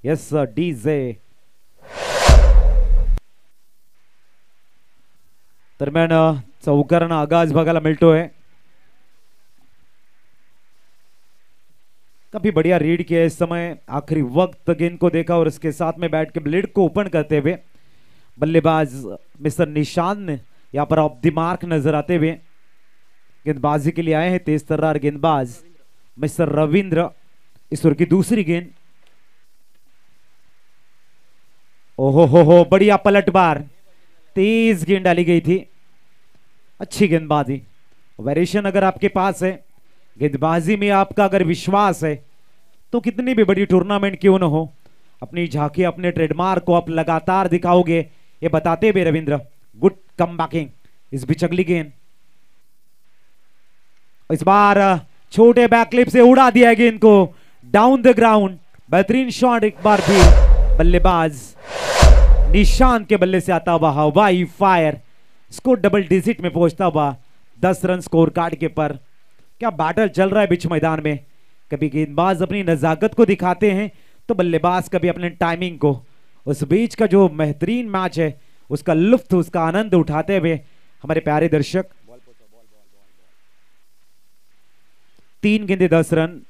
Yes DJ दरम्यान चौकारांना आगाज बघायला मिळतोय. काफी बढ़िया रीड किया इस समय. आखिरी वक्त गेंद को देखा और उसके साथ में बैट के ब्लेड को ओपन करते हुए बल्लेबाज मिस्टर निशान यहाँ पर ऑफ द मार्क नजर आते हुए गेंदबाजी के लिए आए हैं तेज तर्रार गेंदबाज मिस्टर रविंद्र. इस ओवर की दूसरी गेंद. ओहो हो बढ़िया पलटवार. तेज गेंद डाली गई थी. अच्छी गेंदबाजी. वेरिएशन अगर आपके पास है, गेंदबाजी में आपका अगर विश्वास है, तो कितनी भी बड़ी टूर्नामेंट क्यों न हो, अपनी झांकी अपने ट्रेडमार्क को आप लगातार दिखाओगे, ये बताते हुए रविंद्र. Good come backing. इस बीच अगली गेंद. इस बार छोटे बैकलिप से उड़ा दिया गेंद को डाउन द ग्राउंड. बेहतरीन शॉट एक बार भी बल्लेबाज निशान के बल्ले से आता हुआ हवाई फायर. स्कोर डबल डिजिट में पहुंचता हुआ 10 रन स्कोर कार्ड के पर. क्या बैटल चल रहा है बीच मैदान में. कभी गेंदबाज अपनी नजाकत को दिखाते हैं तो बल्लेबाज कभी अपने टाइमिंग को. उस बीच का जो बेहतरीन मैच है उसका लुत्फ उसका आनंद उठाते हुए हमारे प्यारे दर्शक. 3 गेंदे 10 रन.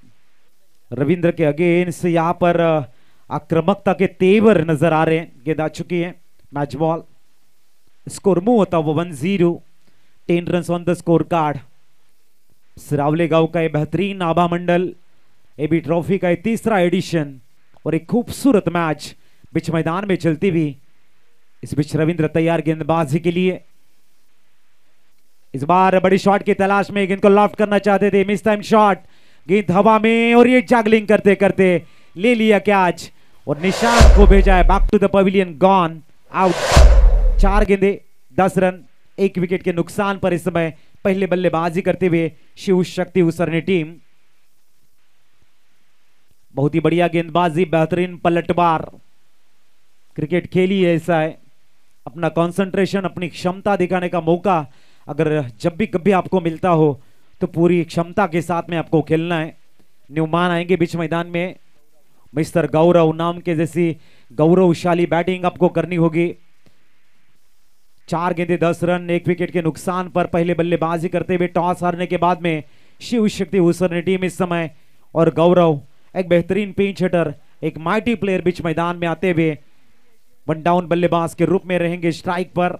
रविंद्र के अगेंस्ट यहां पर आक्रामकता के तेवर नजर आ रहे हैं. गेंद आ चुकी है. Match ball. स्कोर मूव होता हुआ 1-0. 10 run on the score card. Sirawale गांव का ये बेहतरीन आभा मंडल एबी ट्रॉफी का तीसरा एडिशन और एक खूबसूरत मैच बीच मैदान में चलती हुई. इस बीच रविंद्र तैयार गेंदबाजी के लिए. इस बार बड़ी शॉट की तलाश में गेंद को लॉफ्ट करना चाहते थे. Miss time shot. गेंद हवा में और ये जैगलिंग करते करते ले लिया कैच और निशान को भेजा है back to the pavilion. Gone out. 4 गेंदे 10 रन. 1 विकेट के नुकसान पर इस समय पहले बल्लेबाजी करते हुए शिव शक्ति उसरने टीम. बहुत ही बढ़िया गेंदबाजी. बेहतरीन पलटवार. क्रिकेट खेली है ऐसा है. अपना कंसंट्रेशन अपनी क्षमता दिखाने का मौका अगर जब भी कभी आपको मिलता हो तो पूरी क्षमता के साथ में आपको खेलना है. न्यूमान आएंगे बीच मैदान में. मिस्टर गौरव नाम के जैसी गौरवशाली बैटिंग आपको करनी होगी. 4 गेंदे 10 रन. 1 विकेट के नुकसान पर पहले बल्लेबाजी करते हुए टॉस हारने के बाद में शिव शक्ति उसरने टीम इस समय और गौरव एक बेहतरीन पिंच हिटर एक माइटी प्लेयर बीच मैदान में आते हुए वन डाउन बल्लेबाज के रूप में रहेंगे स्ट्राइक पर.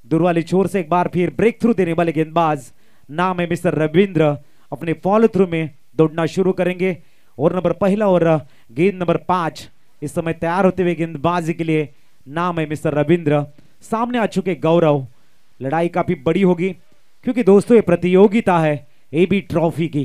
दूर वाली छोर से एक बार फिर ब्रेक थ्रू देने वाले गेंदबाज नाम है मिस्टर रविंद्र. अपने फॉलो थ्रू में दौड़ना शुरू करेंगे. और नंबर पहला और गेंद नंबर 5 इस समय तैयार होते हुए गेंदबाजी के लिए नाम है मिस्टर रविंद्र. सामने आ चुके गौरव. लड़ाई काफी बड़ी होगी क्योंकि दोस्तों ये प्रतियोगिता है एबी ट्रॉफी की.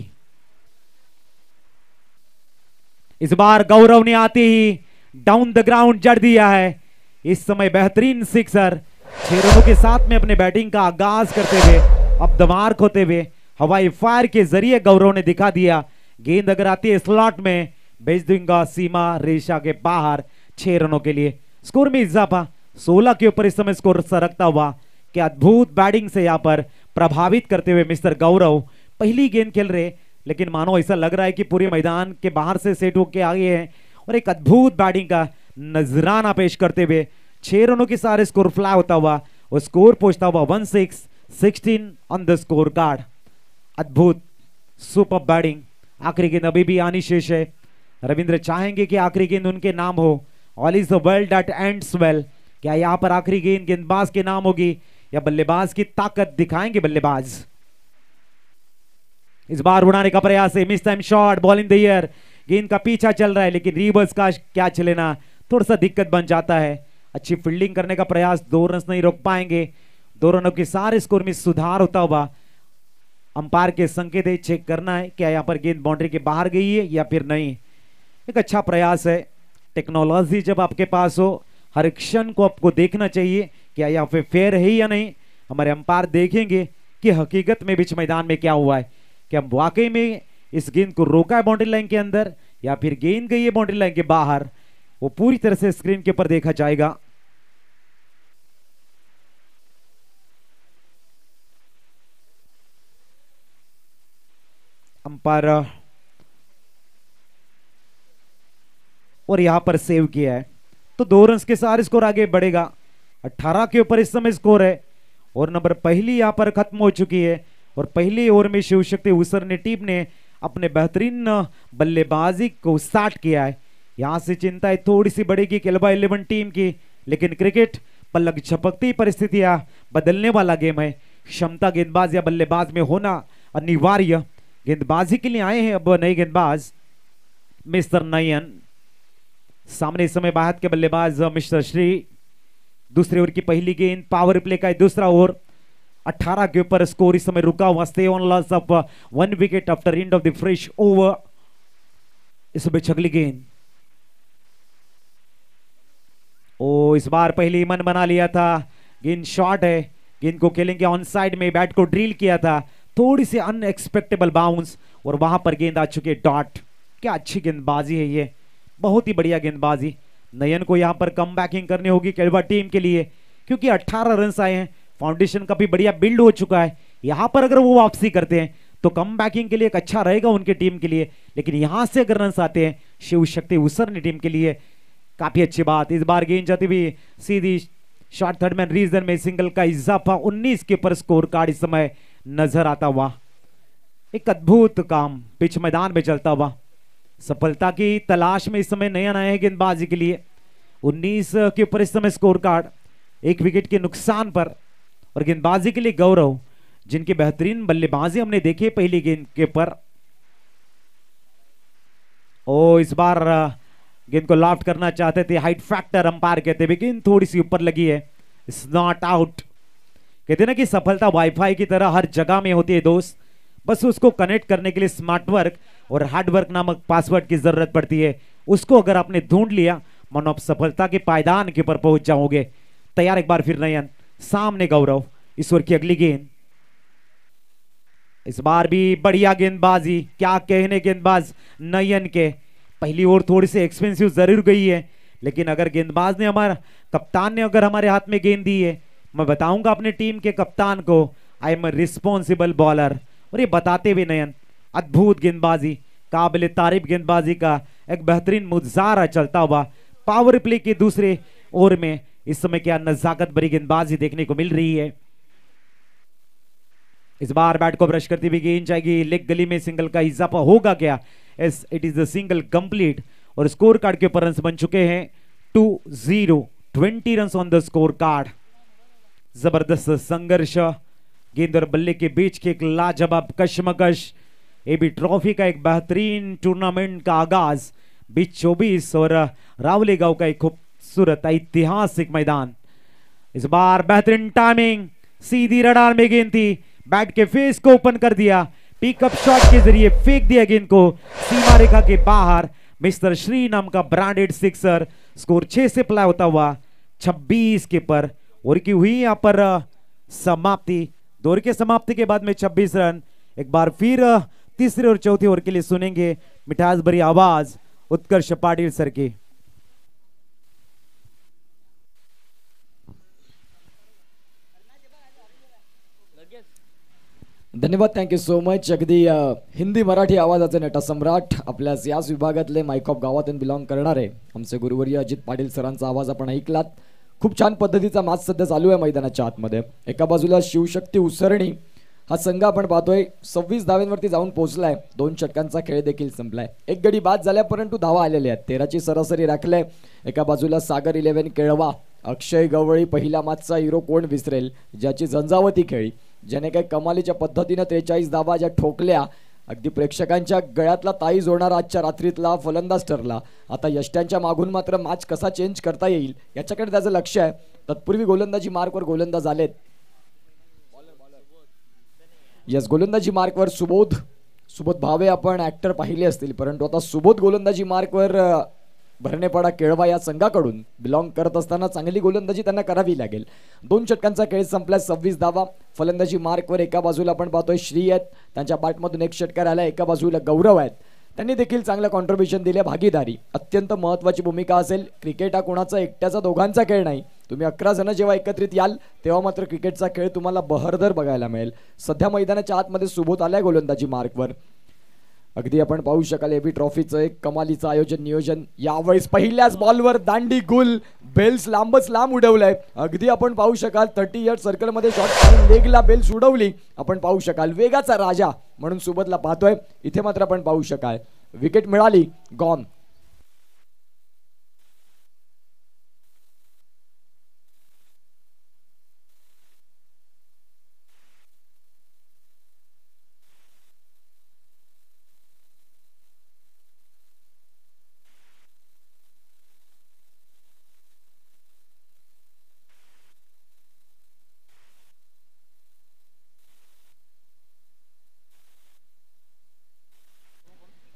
इस बार गौरव ने आते ही डाउन द ग्राउंड जड़ दिया है. इस समय बेहतरीन सिक्सर. 6 रनों के साथ में अपने बैटिंग का आगाज करते हुए अब द मार्क होते हुए हवाई फायर के जरिए गौरव ने दिखा दिया गेंद अगर आती है स्लॉट में भेज दूंगा सीमा रेशा के बाहर 6 रनों के लिए. स्कोर में इजाफा 16 के ऊपर इस समय स्कोर सरकता हुआ. क्या अद्भुत बैटिंग से यहां पर प्रभावित करते हुए मिस्टर गौरव पहली गेंद खेल रहे लेकिन मानो ऐसा लग रहा है कि पूरे मैदान के बाहर से सेट होके आ गए हैं और एक अद्भुत बैटिंग का नजराना पेश करते हुए 6 रनों के सारे स्कोर फ्लाई होता हुआ और स्कोर पहुंचता हुआ 16 ऑन द स्कोर कार्ड. अद्भुत सुपर बैटिंग. आखिरी गेंद अभी भी आनी शेष है. रविंद्र चाहेंगे कि आखिरी गेंद उनके नाम हो. All is the world that ends well. क्या यहां पर आखिरी गेंद गेंदबाज के नाम होगी या बल्लेबाज की ताकत दिखाएंगे बल्लेबाज. इस बार उड़ाने का प्रयास है. Miss time shot. Ball in the air. गेंद का पीछा चल रहा है लेकिन रिवर्स का क्या चलेना थोड़ा सा दिक्कत बन जाता है. अच्छी फील्डिंग करने का प्रयास. 2 रन नहीं रोक पाएंगे. 2 रनों के सारे स्कोर में सुधार होता हुआ अंपायर के संकेत है. चेक करना है क्या यहां पर गेंद बाउंड्री के बाहर गई है या फिर नहीं. एक अच्छा प्रयास है. टेक्नोलॉजी जब आपके पास हो हर क्षण को आपको देखना चाहिए क्या यहाँ पे फेयर है या नहीं. हमारे अंपायर देखेंगे कि हकीकत में बीच मैदान में क्या हुआ है. क्या वाकई में इस गेंद को रोका है बाउंड्री लाइन के अंदर या फिर गेंद गई है बाउंड्री लाइन के बाहर. वो पूरी तरह से स्क्रीन के ऊपर देखा जाएगा. अंपायर और यहां पर सेव किया है, तो 2 रन के साथ स्कोर आगे बढ़ेगा। 18 के ऊपर इस समय स्कोर है और नंबर पहली यहां पर खत्म हो चुकी है और पहली ओवर में शिव शक्ति उसरने टीम ने अपने बेहतरीन बल्लेबाजी को स्टार्ट किया है। यहां से चिंताएं थोड़ी सी बढ़ेगी केलवा 11 टीम की, लेकिन क्रिकेट पलक झपकती परिस्थितियां बदलने वाला गेम है। क्षमता गेंदबाज या बल्लेबाज में होना अनिवार्य। गेंदबाजी के लिए आए हैं अब नए गेंदबाज मिस्टर नयन। सामने इस समय बाहर के बल्लेबाज मिस्टर श्री। दूसरे ओवर की पहली गेंद, पावर प्ले का दूसरा ओवर। 18 के ऊपर स्कोर इस समय रुका हुआ। Stay on loss of 1 wicket after end of the fresh over. इस समय छगली गेंद, ओ इस बार पहले मन बना लिया था। गेंद शॉट है, गेंद को खेलेंगे ऑन साइड में, बैट को ड्रिल किया था, थोड़ी सी अनएक्सपेक्टेबल बाउंस और वहां पर गेंद आ चुकी है डॉट। क्या अच्छी गेंदबाजी है ये, बहुत ही बढ़िया गेंदबाजी। नयन को यहां पर कम बैकिंग करनी होगी केलवा टीम के लिए, क्योंकि 18 रन आए हैं, फाउंडेशन काफी बढ़िया बिल्ड हो चुका है। यहां पर अगर वो वापसी करते हैं तो कम बैकिंग के लिए एक अच्छा रहेगा उनके टीम के लिए, लेकिन यहां से अगर रन आते हैं शिव शक्ति उसरनी टीम के लिए काफी अच्छी बात। इस बार गेंद जाती हुई सीधी शॉर्ट थर्ड मैन रीजन में सिंगल का इजाफा। 19 के ऊपर स्कोर कार्ड इस समय नजर आता हुआ। एक अद्भुत काम पिच मैदान में चलता हुआ। सफलता की तलाश में इस समय नयन आए हैं गेंदबाजी के लिए। 19 के ऊपर इस समय स्कोर कार्ड, 1 विकेट के नुकसान पर। और गेंदबाजी के लिए गौरव, जिनकी बेहतरीन बल्लेबाजी हमने देखी पहली गेंद के ऊपर। ओ इस बार गेंद को लॉफ्ट करना चाहते थे, हाइट फैक्टर अंपायर कहते हुए गेंद थोड़ी सी ऊपर लगी है, इट्स नॉट आउट। कहते ना कि सफलता वाईफाई की तरह हर जगह में होती है दोस्त, बस उसको कनेक्ट करने के लिए स्मार्ट वर्क और हार्ड वर्क नामक पासवर्ड की जरूरत पड़ती है। उसको अगर आपने ढूंढ लिया, मानो आप सफलता के पायदान के ऊपर पहुंच जाओगे। तैयार एक बार फिर नयन, सामने गौरव। इस ओवर की अगली गेंद, इस बार भी बढ़िया गेंदबाजी, क्या कहने गेंदबाज नयन के। पहली ओवर थोड़ी सी एक्सपेंसिव जरूर गई है, लेकिन अगर गेंदबाज ने कप्तान ने अगर हमारे हाथ में गेंद दी है, मैं बताऊंगा अपने टीम के कप्तान को आई एम रिस्पॉन्सिबल बॉलर। और ये बताते हुए नयन, अद्भुत गेंदबाजी, काबिल तारीफ गेंदबाजी का एक बेहतरीन मुजाहरा चलता हुआ। पावर प्ले के दूसरे ओवर में इस समय क्या नजाकत भरी गेंदबाजी देखने को मिल रही है। इस बार बैट को ब्रश करती हुई गेंद जाएगी लेग गली में, सिंगल का इजाफा होगा क्या? Yes, it is the single complete. और स्कोर कार्ड के ऊपर रन बन चुके हैं 2-0, 20 run on the score card. जबरदस्त संघर्ष, गेंद और बल्ले के बीच की एक लाजवाब कशमकश। एबी ट्रॉफी का एक बेहतरीन टूर्नामेंट का आगाज 2024 और रावली गांव का एक खूबसूरत ऐतिहासिक मैदान। इस बार बेहतरीन टाइमिंग, सीधी रडार में गेंद थी, बैट के फेस को ओपन कर दिया, पिकअप शॉट के जरिए फेंक दिया गेंद को सीमा रेखा के बाहर। मिस्टर श्री नाम का ब्रांडेड सिक्सर। स्कोर 6 से प्लाई होता हुआ 26 के पर। और की हुई यहां पर समाप्ति। दौर के समाप्ति के बाद में 26 रन। एक बार फिर तीसरे और चौथे ओवर के लिए सुनेंगे मिठास भरी आवाज उत्कर्ष पाटिल सर की। धन्यवाद, थँक्यू सो मच. अगदी हिंदी मराठी आवाजाचे नटसम्राट, आपल्यास याच विभागातले मायकॉप गावातून बिलॉंग करणारे आमचे गुरुवर्य अजित पाटील सरांचा आवाज आपण ऐकलात. खूप छान पद्धतीचा मॅच सध्या चालू आहे मैदानाच्या आतमध्ये. एका बाजूला शिवशक्ती उसरणी हा संघ आपण पाहतोय 26 धावांवरती जाऊन पोहोचलाय. 2 षटकांचा खेळ देखील संपलाय. एक गडी बाद झाल्या परंतु धावा आलेल्या आहेत. 13ची सरासरी राखले. एका बाजूला सागर 11 केळवा, अक्षय गवळी, पहिला मॅचचा हिरो कोण विसरेल, ज्याची झंझावती खेळी, ज्याने काही कमालीच्या पद्धतीने 43 धावा ज्या ठोकल्या, अगदी प्रेक्षकांच्या गळ्यातला ताई जोडणारा आजच्या रात्रीतला फलंदाज ठरला. आता यष्ट्यांच्या मागून मात्र मॅच कसा चेंज करता येईल याच्याकडे त्याचं लक्ष आहे. तत्पूर्वी गोलंदाजी मार्कवर गोलंदाज आलेत. यस, गोलंदाजी मार्कवर सुबोध भावे आपण ऍक्टर पाहिले असतील, परंतु आता सुबोध गोलंदाजी मार्कवर भरणेपाडा केळवा या संघाकडून बिलॉंग करत असताना चांगली गोलंदाजी त्यांना करावी लागेल. 2 षटकांचा खेळ संपला. 26 धावा फलंदाजी मार्कवर. एका बाजूला आपण पाहतोय श्री आहेत, त्यांच्या बॅटमधून एक षटकार आला. एका बाजूला गौरव आहेत, त्यांनी देखील चांगलं कॉन्ट्रीब्युशन दिले. भागीदारी अत्यंत महत्त्वाची भूमिका असेल. क्रिकेट हा कोणाचा एकट्याचा दोघांचा खेळ नाही. तुम्ही 11 जण जेव्हा एकत्रित याल तेव्हा मात्र क्रिकेटचा खेळ तुम्हाला बहरदर बघायला मिळेल. सध्या मैदानाच्या आतमध्ये सुबोध आलाय गोलंदाजी मार्कवर. अगदी आपण पाहू शकाल एबी ट्रॉफीचं एक कमालीचं आयोजन नियोजन. यावेळेस पहिल्याच बॉलवर दांडी गुल, बेल्स लांबच लांब उडवलाय. अगदी आपण पाहू शकाल 30 यार्ड सर्कलमध्ये शॉट लेगला बेल्स उडवली. आपण पाहू शकाल वेगाचा राजा म्हणून सुबोधला पाहतोय. इथे मात्र आपण पाहू शकाल विकेट मिळाली, गॉन.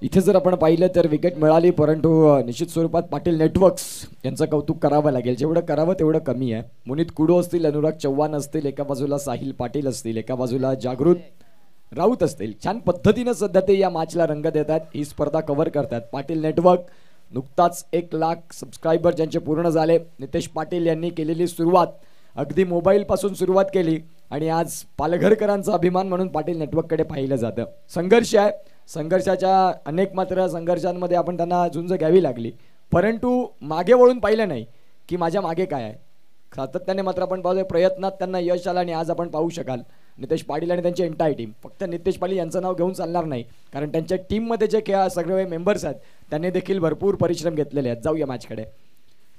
इथे जर आपण पाहिलं तर विकेट मिळाली, परंतु निश्चित स्वरूपात पाटील नेटवर्क्स यांचं कौतुक करावं लागेल. जेवढं करावं तेवढं कमी आहे. मुनीत कुडो असतील, अनुराग चव्हाण असतील, एका बाजूला साहिल पाटील असतील, एका बाजूला जागृत राऊत असतील. छान पद्धतीनं सध्या ते या मॅचला रंग देतात, ही स्पर्धा कव्हर करतात. पाटील नेटवर्क नुकताच 1 लाख सबस्क्रायबर ज्यांचे पूर्ण झाले. नितेश पाटील यांनी केलेली सुरुवात अगदी मोबाईल पासून सुरुवात केली आणि आज पालघरकरांचा अभिमान म्हणून पाटील नेटवर्ककडे पाहिलं जातं. संघर्ष आहे, संघर्षाच्या अनेक मात्र संघर्षांमध्ये आपण त्यांना झुंज घ्यावी लागली, परंतु मागे वळून पाहिलं नाही की माझ्या मागे काय आहे. सातत्याने मात्र आपण पाहतोय प्रयत्नात त्यांना यश आलं आणि आज आपण पाहू शकाल नितेश पाटील आणि त्यांची एंटायर टीम. फक्त नितेश पाटील यांचं नाव घेऊन चालणार नाही, कारण त्यांच्या टीममध्ये जे सगळे मेंबर्स आहेत त्यांनी देखील भरपूर परिश्रम घेतलेले आहेत. जाऊया मॅचकडे.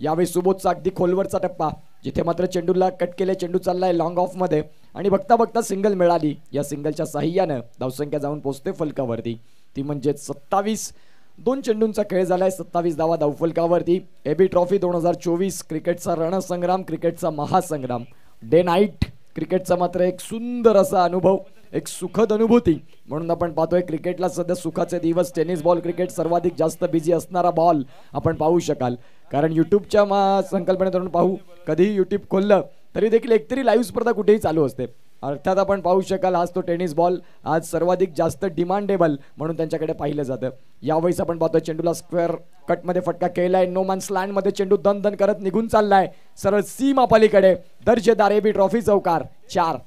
यावेळी सुबोधचा अगदी खोलवरचा टप्पा, जिथे मात्र चेंडूला कट केले. चेंडू चाललाय लॉंग ऑफ मध्ये आणि बघता बघता सिंगल मिळाली. या सिंगलच्या साह्यानं धावसंख्या जाऊन पोहोचते फलकावरती, ती म्हणजे 27. 2 चेंडूंचा खेळ झालाय, 27 धावा धावफलकावरती. एबी ट्रॉफी 2024 क्रिकेटचा रणसंग्राम, क्रिकेटचा महासंग्राम, डे नाईट क्रिकेटचा मात्र एक सुंदर असा अनुभव, एक सुखद अनुभूती म्हणून आपण पाहतोय. क्रिकेटला सध्या सुखाचे दिवस. टेनिस बॉल क्रिकेट सर्वाधिक जास्त बिझी असणारा बॉल आपण पाहू शकाल, कारण युट्यूबच्या संकल्पनेतून पाहू, कधीही युट्यूब खोललं तरी देखील एकतरी लाईव्ह स्पर्धा कुठेही चालू असते. अर्थात आपण पाहू शकाल आज तो टेनिस बॉल आज सर्वाधिक जास्त डिमांडेबल म्हणून त्यांच्याकडे पाहिलं जातं. यावेळेस आपण पाहतोय चेंडूला स्क्वेअर कटमध्ये फटका केलाय. नो मॅन्स लँडमध्ये चेंडू दन दन करत निघून चाललाय सरळ सीमा पलीकडे. दर्जेदार एबी ट्रॉफी चौकार 4.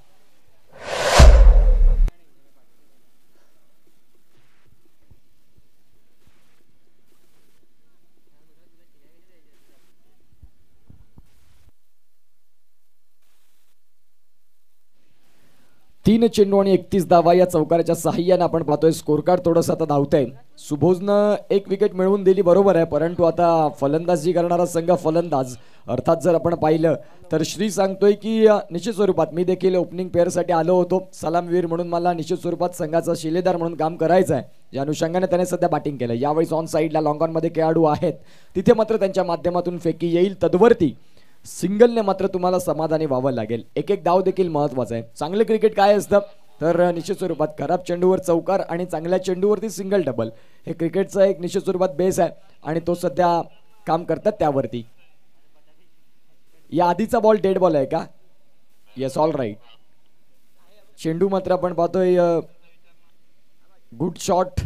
तीन चेंडू आणि 31 धावा या चौकाराच्या साह्याने आपण पाहतोय. स्कोर कार्ड थोडंसं आता धावतंय. सुबोधनं 1 विकेट मिळवून दिली बरोबर आहे, परंतु आता फलंदाजी करणारा संघ फलंदाज अर्थात जर आपण पाहिलं तर श्री सांगतोय की निश्चित स्वरूपात मी देखील ओपनिंग पेअरसाठी आलो होतो, सलामवीर म्हणून मला निश्चित स्वरूपात संघाचा शिलेदार म्हणून काम करायचं आहे. या अनुषंगाने त्याने सध्या बॅटिंग केलं. यावेळी ऑन साईडला लॉंग ऑन मध्ये खेळाडू आहेत, तिथे मात्र त्यांच्या माध्यमातून फेकी येईल. तद्वरती सिंगलने मात्र तुम्हाला समाधानी व्हावं लागेल. एक एक धाव देखील महत्वाचा आहे. चांगलं क्रिकेट काय असतं तर निश्चित स्वरूपात खराब चेंडूवर चौकार आणि चांगल्या चेंडूवरती सिंगल डबल, हे क्रिकेटचा एक निश्चित स्वरूपात बेस आहे आणि तो सध्या काम करतात त्यावरती. या आधीचा बॉल डेड बॉल आहे का? Yes, all right. चेंडू मात्र आपण पाहतोय good shot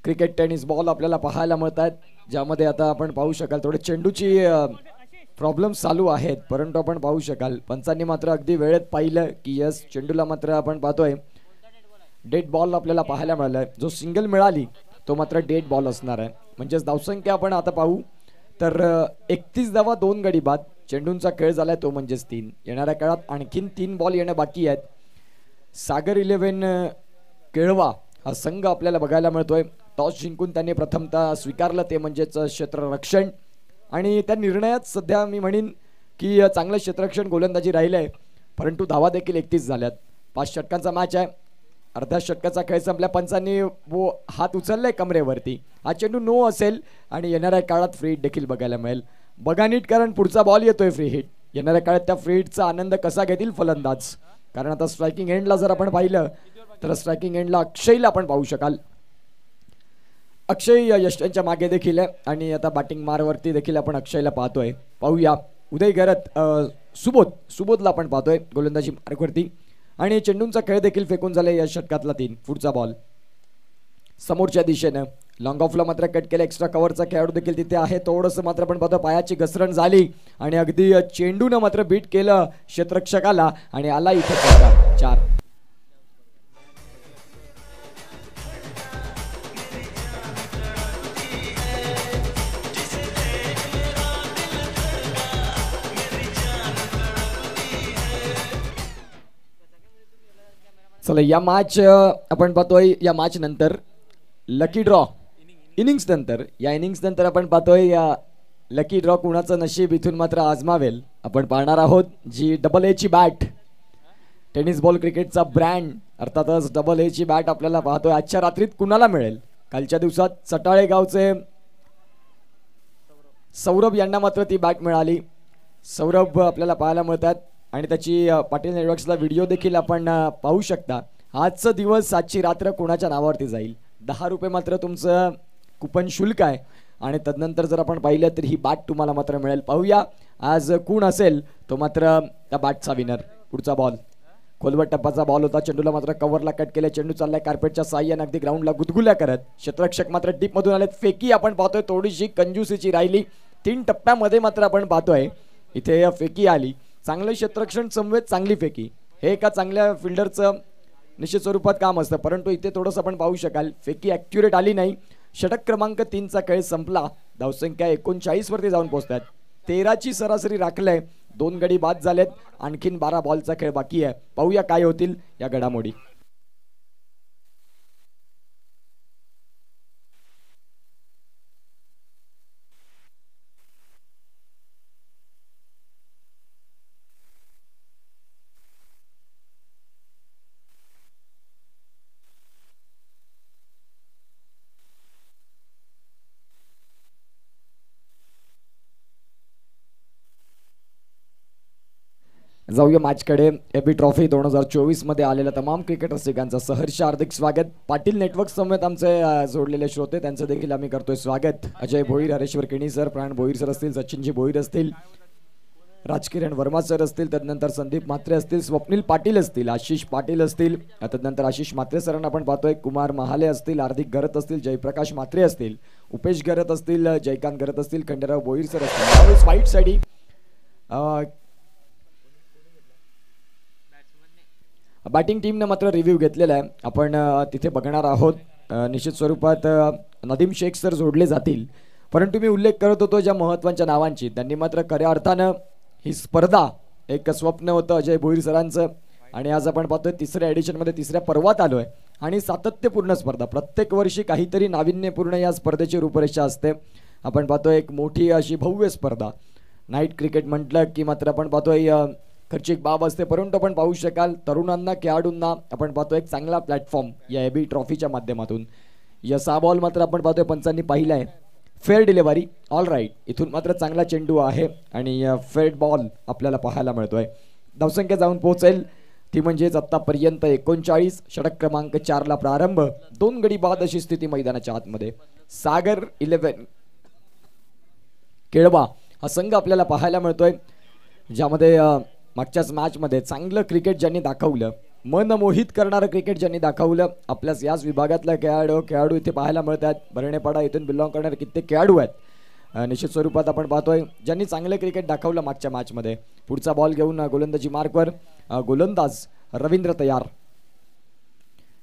cricket tennis ball आपल्याला पाहायला मिळत आहेत, ज्यामध्ये आता आपण पाहू शकाल थोडे चेंडूची प्रॉब्लेम चालू आहेत, परंतु आपण पाहू शकाल पंचांनी मात्र अगदी वेळेत पाहिलं की यस चेंडूला मात्र आपण पाहतोय डेड बॉल आपल्याला पाहायला मिळालाय. जो सिंगल मिळाली तो मात्र डेड बॉल असणार आहे. म्हणजेच धावसंख्या आपण आता पाहू तर 31 धावा 2 गडी बाद. चेंडूंचा खेळ झालाय तो म्हणजेच 3. येणाऱ्या काळात आणखीन 3 बॉल येणं बाकी आहेत. सागर 11 केळवा हा संघ आपल्याला बघायला मिळतोय. टॉस जिंकून त्यांनी प्रथमतः स्वीकारलं ते म्हणजेच क्षेत्ररक्षण, आणि त्या निर्णयात सध्या मी म्हणेन की चांगलं क्षेत्ररक्षण गोलंदाजी राहिलंय, परंतु धावा देखील 31 झाल्यात. 5 षटकांचा मॅच आहे. अर्ध्या षटकाचा खेळ संपल्या. पंचांनी हात उचललाय कमरेवरती. हा चेंडू नो असेल आणि येणाऱ्या काळात फ्री हिट देखील बघायला मिळेल. बघा नीट, कारण पुढचा बॉल येतोय फ्री हिट. येणाऱ्या काळात त्या फ्री हिटचा आनंद कसा घेतील फलंदाज, कारण आता स्ट्रायकिंग एंडला जर आपण पाहिलं तर स्ट्रायकिंग एंडला अक्षयला आपण पाहू शकाल. अक्षय यष्टांच्या मागे देखील आहे आणि आता बॅटिंग मारवरती देखील आपण अक्षयला पाहतोय. पाहूया उदय घरत सुबोधला आपण पाहतोय गोलंदाजी मार्गवरती, आणि चेंडूंचा खेळ देखील फेकून झालाय या षटकातला 3. पुढचा बॉल समोरच्या दिशेनं लॉंग ऑफला मात्र कट केलं. एक्स्ट्रा कव्हरचा खेळाडू देखील तिथे आहे. थोडंसं मात्र आपण पाहतो पायाची घसरण झाली आणि अगदी चेंडूनं मात्र बीट केलं क्षेत्ररक्षकाला आणि आला इथे 4. चला या मॅच आपण पाहतोय या मॅच नंतर लकी ड्रॉ इनिंग्स नंतर या इनिंग्स नंतर आपण पाहतोय या लकी ड्रॉ कुणाचं नशीब इथून मात्र आजमावेल आपण पाहणार आहोत जी डबल ए ची बॅट टेनिस बॉल क्रिकेटचा ब्रँड अर्थातच डबल ए ची बॅट आपल्याला पाहतोय आजच्या रात्रीत कुणाला मिळेल. कालच्या दिवसात सटाळे गावचे सौरभ यांना मात्र ती बॅट मिळाली. सौरभ आपल्याला पाहायला मिळतात आणि त्याची पाटील नेटवर्क्सला व्हिडिओ देखील आपण पाहू शकता. आजचा दिवस आजची रात्र कोणाच्या नावावरती जाईल. 10 रुपये मात्र तुमचं कुपन शुल्क आहे आणि तदनंतर जर आपण पाहिलं तर ही बॅट तुम्हाला मात्र मिळेल. पाहूया आज कोण असेल तो मात्र त्या बॅटचा विनर. पुढचा बॉल खोलवट टप्पाचा बॉल होता. चेंडूला मात्र कव्हरला कट केले. चेंडू चाललाय कार्पेटच्या साह्याने अगदी ग्राउंडला गुदगुल्या करत. क्षेत्ररक्षक मात्र डीप मधून आलेत. फेकी आपण पाहतोय थोडीशी कंजूसीची राहिली. 3 टप्प्यामध्ये मात्र आपण पाहतोय इथे फेकी आली. चांगलं क्षेत्ररक्षण समवेत चांगली फेकी हे एका चांगल्या फिल्डरचं निश्चित स्वरूपात काम असतं. परंतु इथे थोडंसं आपण पाहू शकाल फेकी ॲक्युरेट आली नाही. षटक क्रमांक 3चा खेळ संपला. धावसंख्या 39 वरती जाऊन पोहोचतात. 13ची सरासरी राखलंय. 2 गडी बाद झालेत. आणखीन 12 बॉलचा खेळ बाकी आहे. पाहूया काय होतील या घडामोडी. जाऊया मॅचकडे. एबी ट्रॉफी 2024 मध्ये आलेल्या तमाम क्रिकेट रसिकांचं सहर्ष हार्दिक स्वागत. पाटील नेटवर्क समेत आमचे जोडलेले श्रोते त्यांचं देखील आम्ही करतोय स्वागत. अजय भोईर, हरेश्वर केणी सर, प्राण भोईर सर असतील, सचिनजी भोईर असतील, राजकिरण वर्मा सर असतील, तदनंतर संदीप म्हात्रे असतील, स्वप्नील पाटील असतील, आशिष पाटील असतील, तदनंतर आशिष म्हात्रे सरांना आपण पाहतोय, कुमार महाले असतील, हार्दिक गरत असतील, जयप्रकाश म्हात्रे असतील, उपेश गरत असतील, जयकांत गरत असतील, खंडेराव भोईर सर असतील. वाईट साईडी बॅटिंग टीमने मात्र रिव्ह्यू घेतलेला आहे. आपण तिथे बघणार आहोत. निश्चित स्वरूपात नदीम शेख सर जोडले जातील. परंतु मी उल्लेख करत होतो ज्या महत्त्वाच्या नावांची त्यांनी मात्र खऱ्या अर्थानं ही स्पर्धा एक स्वप्न होतं अजय भोईर सरांचं आणि आज आपण पाहतोय 3ऱ्या एडिशनमध्ये 3ऱ्या पर्वात आलोय आणि सातत्यपूर्ण स्पर्धा. प्रत्येक वर्षी काहीतरी नाविन्यपूर्ण या स्पर्धेची रूपरेषा असते. आपण पाहतोय एक मोठी अशी भव्य स्पर्धा. नाईट क्रिकेट म्हटलं की मात्र आपण पाहतोय खर्चिक बाब असते. परंतु आपण पाहू शकाल तरुणांना खेळाडूंना आपण पाहतो एक चांगला प्लॅटफॉर्म या एबी ट्रॉफीच्या माध्यमातून. या 6 बॉल मात्र आपण पाहतोय पंचांनी पाहिलाय. Fair delivery all right. इथून मात्र चांगला चेंडू आहे आणि फेअर बॉल आपल्याला पाहायला मिळतोय. धावसंख्या जाऊन पोहोचेल ती म्हणजेच आतापर्यंत 39. षटक क्रमांक 4ला प्रारंभ. 2 गडी बाद अशी स्थिती मैदानाच्या आतमध्ये. सागर 11 केळवा हा संघ आपल्याला पाहायला मिळतोय ज्यामध्ये मागच्याच मॅचमध्ये चांगलं क्रिकेट ज्यांनी दाखवलं, मन मोहित करणारं क्रिकेट ज्यांनी दाखवलं, आपल्याच याच विभागातल्या खेळाडू इथे पाहायला मिळतात. भरणेपाडा इथून बिलॉंग करणारे कित्येक खेळाडू आहेत. निश्चित स्वरूपात आपण पाहतोय ज्यांनी चांगलं क्रिकेट दाखवलं मागच्या मॅचमध्ये. पुढचा बॉल घेऊन गोलंदाजी मार्कवर गोलंदाज रवींद्र तयार.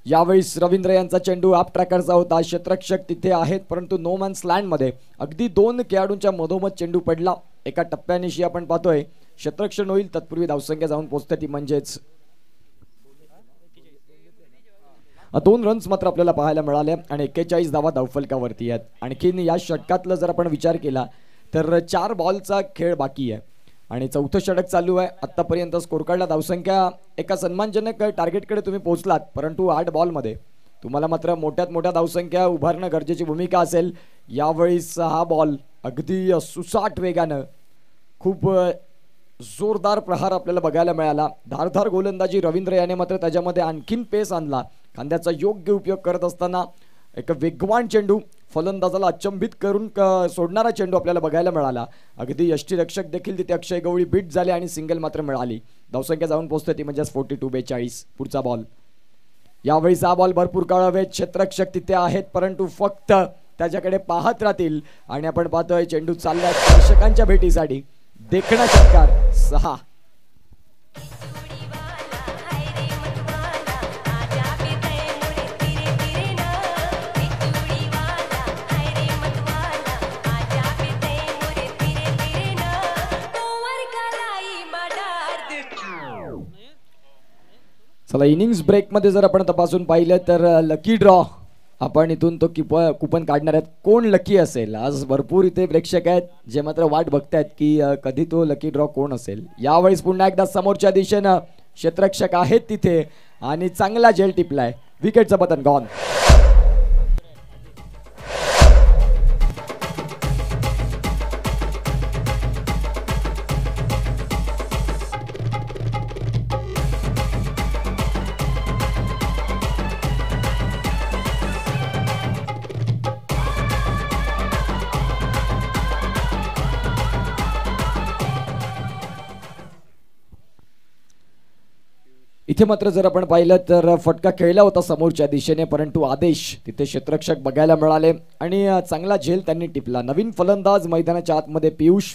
यावेळी रवींद्र यांचा चेंडू आप ट्रॅकरचा होता. क्षेत्ररक्षक तिथे आहेत परंतु नो मॅन्स लँडमध्ये अगदी 2 खेळाडूंच्या मधोमध चेंडू पडला. एका टप्प्यानिशी आपण पाहतोय क्षेत्ररक्षण होईल तत्पूर्वी धावसंख्या जाऊन पोहोचते ती म्हणजेच 2 रन्स मात्र आपल्याला पाहायला मिळाले आणि 41 धावा धावफलकावरती आहेत. आणखीन या षटकातलं जर आपण विचार केला तर 4 बॉलचा खेळ बाकी आहे आणि 4थं षटक चालू आहे. आतापर्यंत स्कोर कार्डला धावसंख्या एका सन्मानजनक टार्गेटकडे तुम्ही पोहोचलात परंतु 8 बॉलमध्ये तुम्हाला मात्र मोठ्यात मोठ्या धावसंख्या उभारणं गरजेची भूमिका असेल. यावेळी 6 बॉल अगदी सुसाट वेगानं खूप जोरदार प्रहार आपल्याला बघायला मिळाला. धारधार गोलंदाजी रवींद्र याने मात्र त्याच्यामध्ये आणखीन पेस आणला. खांद्याचा योग्य उपयोग करत असताना एक वेगवान चेंडू फलंदाजाला अचंबित करून सोडणारा चेंडू आपल्याला बघायला मिळाला. अगदी यष्टीरक्षक देखील तिथे अक्षय गवळी बीट झाले आणि सिंगल मात्र मिळाली. धावसंख्या जाऊन पोहोचते ती म्हणजे 42-42. पुढचा बॉल. यावेळी 6 बॉल भरपूर काळ हवेत. क्षेत्ररक्षक तिथे आहेत परंतु फक्त त्याच्याकडे पाहत राहतील आणि आपण पाहतोय चेंडू चाललाय दर्शकांच्या भेटीसाठी. देखणा षटकार 6. चला इनिंग्स ब्रेकमध्ये जर आपण तपासून पाहिलं तर लकी ड्रॉ आपण इथून तो कुपन काढणार आहेत. कोण लकी असेल? आज भरपूर इथे प्रेक्षक आहेत जे मात्र वाट बघतायत की कधी तो लकी ड्रॉ कोण असेल. यावेळेस पुन्हा एकदा समोरच्या दिशेनं क्षेत्ररक्षक आहेत तिथे आणि चांगला झेल टिपलाय. विकेटचं पतन गॉन. इथे मात्र जर आपण पाहिलं तर फटका खेळला होता समोरच्या दिशेने, परंतु आदेश तिथे क्षेत्ररक्षक बघायला मिळाले आणि चांगला झेल त्यांनी टिपला. नवीन फलंदाज मैदानाच्या आतमध्ये पियुष.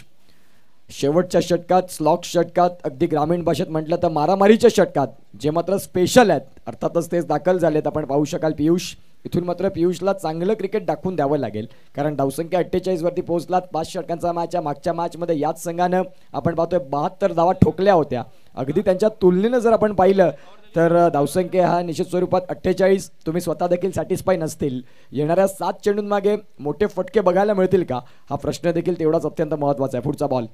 शेवटच्या षटकात, स्लॉक षटकात, अगदी ग्रामीण भाषेत म्हटलं तर मारामारीच्या षटकात जे मात्र स्पेशल आहेत अर्थातच तेच दाखल झालेत. आपण पाहू शकाल पियुष. इथून मात्र पियुषला चांगलं क्रिकेट दाखवून द्यावं लागेल कारण धावसंख्या 48 वरती पोहोचलात. 5 षटकांचा मॅच आहे. मागच्या मॅचमध्ये याच संघानं आपण पाहतोय 72 धावा ठोकल्या होत्या. अगदी त्यांच्या तुलनेनं जर आपण पाहिलं तर धावसंख्या हा निश्चित स्वरूपात 48 तुम्ही स्वतः देखील सॅटिस्फाय नसतील. येणाऱ्या 7 चेंडूंमागे मोठे फटके बघायला मिळतील का हा प्रश्न देखील तेवढाच अत्यंत महत्त्वाचा आहे. पुढचा बॉल.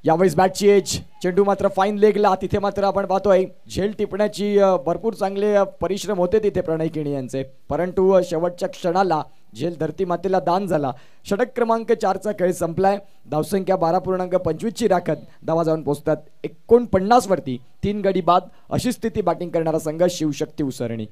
यावेळेस बॅटची एज. चेंडू मात्र फाईन लेगला. तिथे मात्र आपण पाहतोय झेल टिपण्याची भरपूर चांगले परिश्रम होते तिथे प्रणय किणी यांचे, परंतु शेवटच्या क्षणाला झेल धरती मातेला दान झाला. षटक क्रमांक 4चा खेळ संपलाय. धावसंख्या 12.25 ची राखत धावा जाऊन पोहोचतात 49 वरती. 3 गडी बाद अशी स्थिती बॅटिंग करणारा संघ शिवशक्ती उसरणी.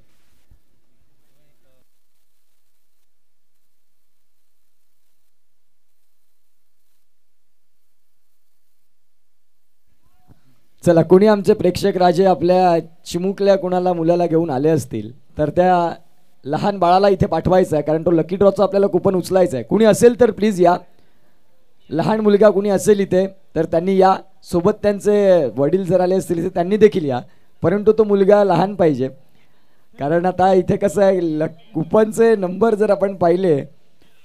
चला कोणी आमचे प्रेक्षक राजे आपल्या चिमुकल्या कोणाला मुलाला घेऊन आले असतील तर त्या लहान बाळाला इथे पाठवायचं आहे कारण तो लकी ड्रॉचा आपल्याला कुपन उचलायचा आहे. कुणी असेल तर प्लीज या. लहान मुलगा कुणी असेल इथे तर त्यांनी या. सोबत त्यांचे वडील जर आले असतील तर त्यांनी देखील या, परंतु तो मुलगा लहान पाहिजे कारण आता इथे कसं आहे कुपनचे नंबर जर आपण पाहिले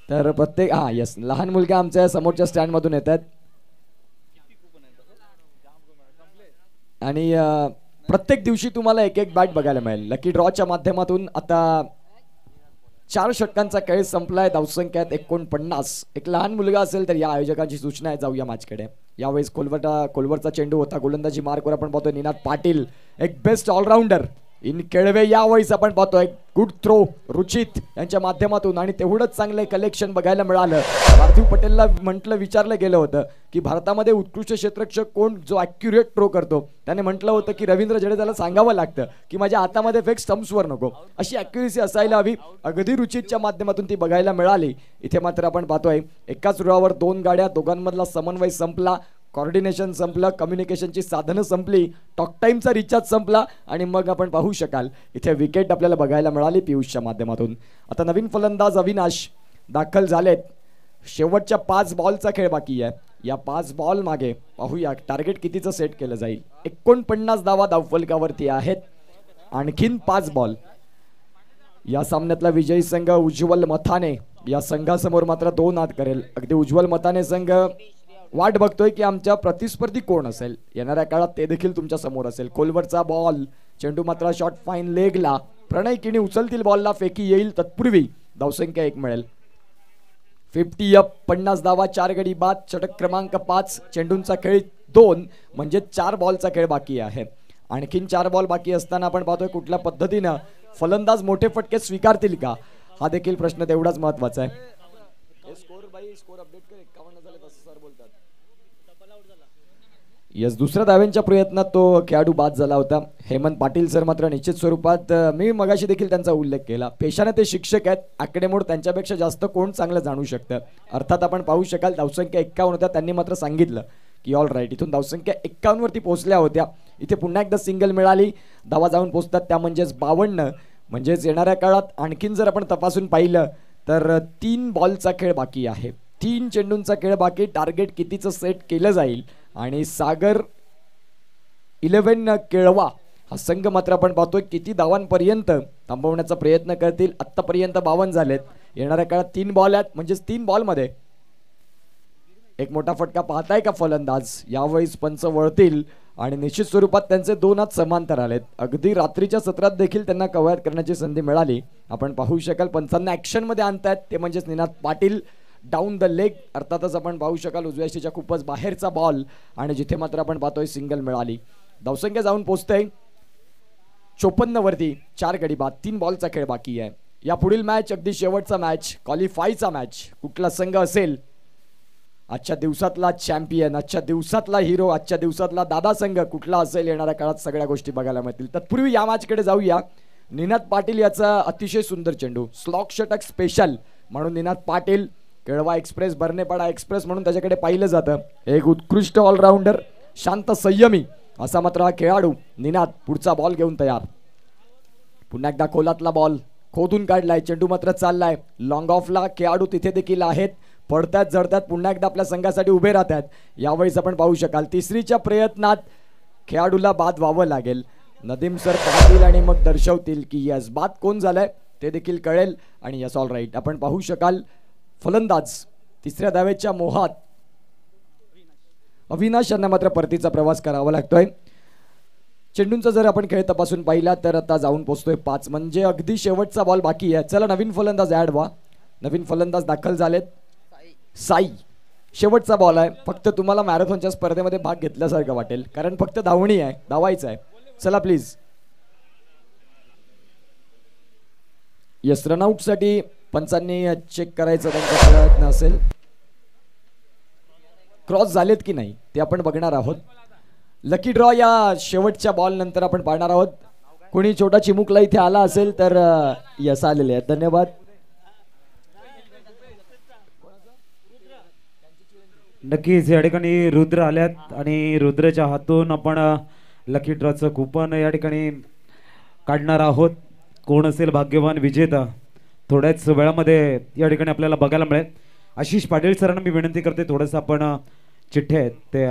तर प्रत्येक यस लहान मुलगा आमच्या समोरच्या स्टँडमधून येतात आणि प्रत्येक दिवशी तुम्हाला एक एक बॅट बघायला मिळेल. लकी ड्रॉच्या माध्यमातून आता 4 षटकांचा खेळ संपलाय. धावसंख्यात 49. एक लहान मुलगा असेल तर या आयोजकांची सूचना आहे जाऊया मॅचकडे. यावेळेस कोलवरचा चेंडू होता. गोलंदाजी मार्कवर आपण पाहतोय निनाद पाटील एक बेस्ट ऑलराऊंडर इन केळवे. यावेळेस आपण पाहतोय गुड थ्रो रुचित यांच्या माध्यमातून आणि तेवढंच चांगलं कलेक्शन बघायला मिळालं. पार्थिव पटेलला विचारलं गेलं होतं की भारतामध्ये उत्कृष्ट क्षेत्ररक्षक कोण जो ॲक्युरेट थ्रो करतो. त्याने म्हटलं होतं की रवींद्र जडेजाला सांगावं लागतं की माझ्या हातामध्ये फेक स्टम्प्सवर नको, अशी ॲक्युरेसी असायला हवी. अगदी रुचितच्या माध्यमातून ती बघायला मिळाली. इथे मात्र आपण पाहतोय एकाच रुळावर 2 गाड्या. दोघांमधला समन्वय संपला. कॉर्डिनेशन संपलं. कम्युनिकेशनची साधनं संपली. टॉक टाईमचा रिचार्ज संपला आणि मग आपण पाहू शकाल इथे विकेट आपल्याला बघायला मिळाली पियुषच्या माध्यमातून. आता नवीन फलंदाज अविनाश दाखल झालेत. शेवटच्या 5 बॉलचा खेळ बाकी आहे. या 5 बॉल मागे पाहूया टार्गेट कितीचं सेट केलं जाईल. 49 धावा धावफलकावरती आहेत. आणखीन 5 बॉल. या सामन्यातला विजयी संघ उज्ज्वल मथाने या संघासमोर मात्र 2 हात करेल. अगदी उज्ज्वल मथाने संघ वाट बघतोय की आमच्या प्रतिस्पर्धी कोण असेल. येणाऱ्या काळात ते देखील तुमच्या समोर असेल. कोलवरचा बॉल. चेंडू मात्र शॉर्ट फाईन लेगला. प्रणय किणी उचलतील बॉलला. फेकी येईल तत्पूर्वी धावसंख्या 1 मिळेल. 50 अप. 50 धावा 4 गडी बाद. षटक क्रमांक 5. चेंडूंचा खेळ 2 म्हणजे 4 बॉलचा खेळ बाकी आहे. आणखीन 4 बॉल बाकी असताना आपण पाहतोय कुठल्या पद्धतीनं फलंदाज मोठे फटके स्वीकारतील का हा देखील प्रश्न तेवढाच महत्वाचा आहे. स्कोर अपडेट कर. 51 झाले तसं सर बोलतात. यस दुसऱ्या धाव्यांच्या प्रयत्नात तो खेळाडू बाद झाला होता. हेमंत पाटील सर मात्र निश्चित स्वरूपात मी मगाशी देखील त्यांचा उल्लेख केला. पेशाने ते शिक्षक आहेत. आकडेमोड त्यांच्यापेक्षा जास्त कोण चांगलं जाणू शकतं. अर्थात आपण पाहू शकाल धावसंख्या 51 होत्या. त्यांनी मात्र सांगितलं की ऑल राईट इथून धावसंख्या 51 वरती पोहोचल्या होत्या. इथे पुन्हा एकदा सिंगल मिळाली. धावा जाऊन पोहोचतात त्या म्हणजेच 52. म्हणजेच येणाऱ्या काळात आणखीन जर आपण तपासून पाहिलं तर 3 बॉलचा खेळ बाकी आहे. 3 चेंडूंचा खेळ बाकी. टार्गेट कितीचं सेट केलं जाईल आणि सागर 11 केळवा हा संघ मात्र आपण पाहतोय किती धावांपर्यंत थांबवण्याचा प्रयत्न करतील. आतापर्यंत 52 झालेत. येणाऱ्या काळात 3 बॉल आहेत म्हणजेच 3 बॉलमध्ये एक मोठा फटका पाहताय का फलंदाज. यावेळेस पंच वळतील आणि निश्चित स्वरूपात त्यांचे 2 हात समांतर आलेत. अगदी रात्रीच्या सत्रात देखील त्यांना कवायत करण्याची संधी मिळाली. आपण पाहू शकाल पंचांना ऍक्शन मध्ये आणतायत ते म्हणजेच Ninad Patil. Down the leg अर्थातच आपण पाहू शकाल उजव्या यष्टीच्या खूपच बाहेरचा बॉल आणि जिथे मात्र आपण पाहतोय सिंगल मिळाली. धावसंख्या जाऊन पोहोचते 54 वरती. 4 गडी बाद, 3 बॉलचा खेळ बाकी आहे. या पुढील मॅच अगदी शेवटचा मॅच, क्वालिफायचा मॅच. कुठला संघ असेल आजच्या दिवसातला चॅम्पियन, आजच्या दिवसातला हिरो, आजच्या दिवसातला दादा संघ कुठला असेल येणाऱ्या काळात सगळ्या गोष्टी बघायला मिळतील. तत्पूर्वी या मॅचकडे जाऊया. निनाद पाटील याचा अतिशय सुंदर चेंडू, स्लॉक षटक स्पेशल म्हणून निनाद पाटील, केळवा एक्सप्रेस, बर्नेपाडा एक्सप्रेस म्हणून त्याच्याकडे पाहिलं जातं. एक उत्कृष्ट ऑलराऊंडर, शांत संयमी असा मात्र हा खेळाडू. निनाद पुढचा बॉल घेऊन तयार. पुन्हा एकदा खोलातला बॉल खोदून काढलाय, चेंडू मात्र चाललाय लॉंग ऑफला. खेळाडू तिथे देखील आहेत, पडतात जडतात, पुन्हा एकदा आपल्या संघासाठी उभे राहतात. यावेळेस आपण पाहू शकाल तिसरीच्या प्रयत्नात खेळाडूला बाद व्हावं लागेल. नदीम सर पाहतील आणि मग दर्शवतील की यस बाद कोण झालंय ते देखील कळेल. आणि यस ऑल राईट. आपण पाहू शकाल फलंदाज तिसऱ्या धावेच्या मोहात अविनाश यांना मात्र परतीचा प्रवास करावा लागतोय. चेंडूंचा जर आपण खेळ तपासून पाहिला तर आता जाऊन पोहोचतोय 5, म्हणजे अगदी शेवटचा बॉल बाकी आहे. चला नवीन फलंदाज ऍड व्हा. नवीन फलंदाज दाखल झालेत. साई, शेवटचा बॉल आहे. फक्त तुम्हाला मॅरेथॉनच्या स्पर्धेमध्ये भाग घेतल्यासारखं वाटेल कारण फक्त धावणी आहे, धावायचं आहे. चला प्लीज. यस रनआउट साठी पंचांनी चेक करायचा त्यांचा प्रयत्न असेल. क्रॉस झालेत की नाही ते आपण बघणार आहोत. लकी ड्रॉ या शेवटच्या बॉल नंतर आपण पाहणार आहोत. कोणी छोटा चिमुकला इथे आला असेल तर यस आलेले आहेत. धन्यवाद. नक्कीच या ठिकाणी रुद्र आल्यात आणि रुद्रच्या हातून आपण लकी ड्रॉचं कुपन या ठिकाणी काढणार आहोत. कोण असेल भाग्यवान विजेता थोड्याच वेळामध्ये या ठिकाणी आपल्याला बघायला मिळेल. आशिष पाटील सरांना मी विनंती करते थोडंसं आपण चिठ्ठ्या आहेत ते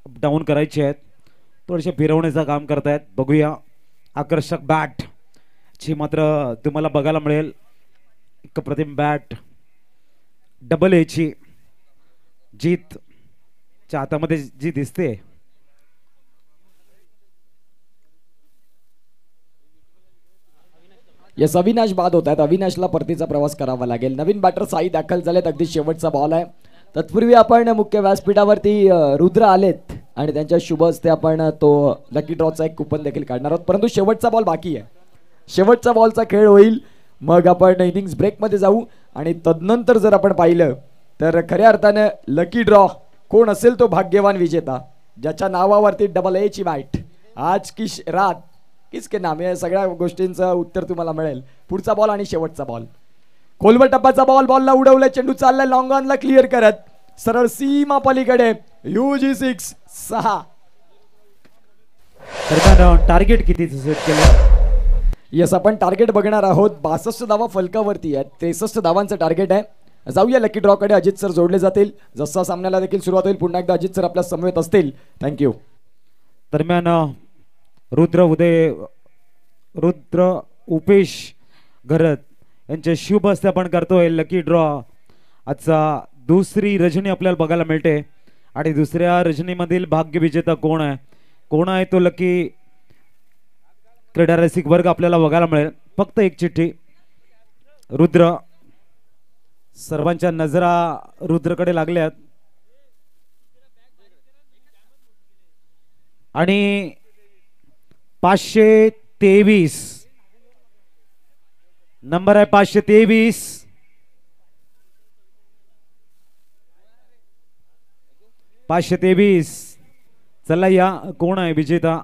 अपडाऊन करायचे आहेत, थोडेसे फिरवण्याचं काम करतायत. बघूया. आकर्षक बॅट ची मात्र तुम्हाला बघायला मिळेल. एक प्रतिम बॅट डबल एची जीत च्या हातामध्ये जी दिसते. यस अविनाश बाद होत आहेत. अविनाशला परतीचा प्रवास करावा लागेल. नवीन बॅटर साई दाखल झालेत. अगदी शेवटचा बॉल आहे. तत्पूर्वी आपण मुख्य व्यासपीठावरती रुद्र आलेत आणि त्यांच्या शुभ हस्ते आपण तो लकी ड्रॉचा एक कुपन देखील काढणार आहोत. परंतु शेवटचा बॉल बाकी आहे. शेवटचा बॉलचा खेळ होईल मग आपण इनिंग्स ब्रेकमध्ये जाऊ. आणि तदनंतर जर आपण पाहिलं तर खऱ्या अर्थानं लकी ड्रॉ कोण असेल तो भाग्यवान विजेता ज्याच्या नावावरती डबल ए ची बॅट. आज की रात किसके नाम, या सगळ्या गोष्टींचं उत्तर तुम्हाला मिळेल. पुढचा बॉल आणि शेवटचा बॉल. खोलवर टप्पाचा बॉल, बॉलला उडवलाय, चेंडू चाललाय लॉंग ऑनला क्लिअर करत सरळ सीमा पलीकडे. UG6 6. टार्गेट किती सेट केलं? यस आपण टार्गेट बघणार आहोत. 62 धावा फलकावरती आहेत. 63 धावांचं टार्गेट आहे. जाऊया लकी ड्रॉ कडे. अजित सर जोडले जातील जसा सामन्याला देखील सुरुवात होईल. पुन्हा एकदा अजित सर आपल्या समवेत असतील. थँक्यू. दरम्यान रुद्र उपेश घरत यांच्या शुभ हस्ते आपण करतोय लकी ड्रॉ. आजचा दुसरी रजनी आपल्याला बघायला मिळते आणि दुसऱ्या रजनीमधील भाग्य विजेता कोण आहे, कोण आहे तो लकी क्रीडा रसिक वर्ग आपल्याला बघायला मिळेल. फक्त एक चिठ्ठी. रुद्र, सर्वांच्या नजरा रुद्रकडे लागल्यात आणि 523 नंबर आहे. 523. चला या कोण आहे विजेता,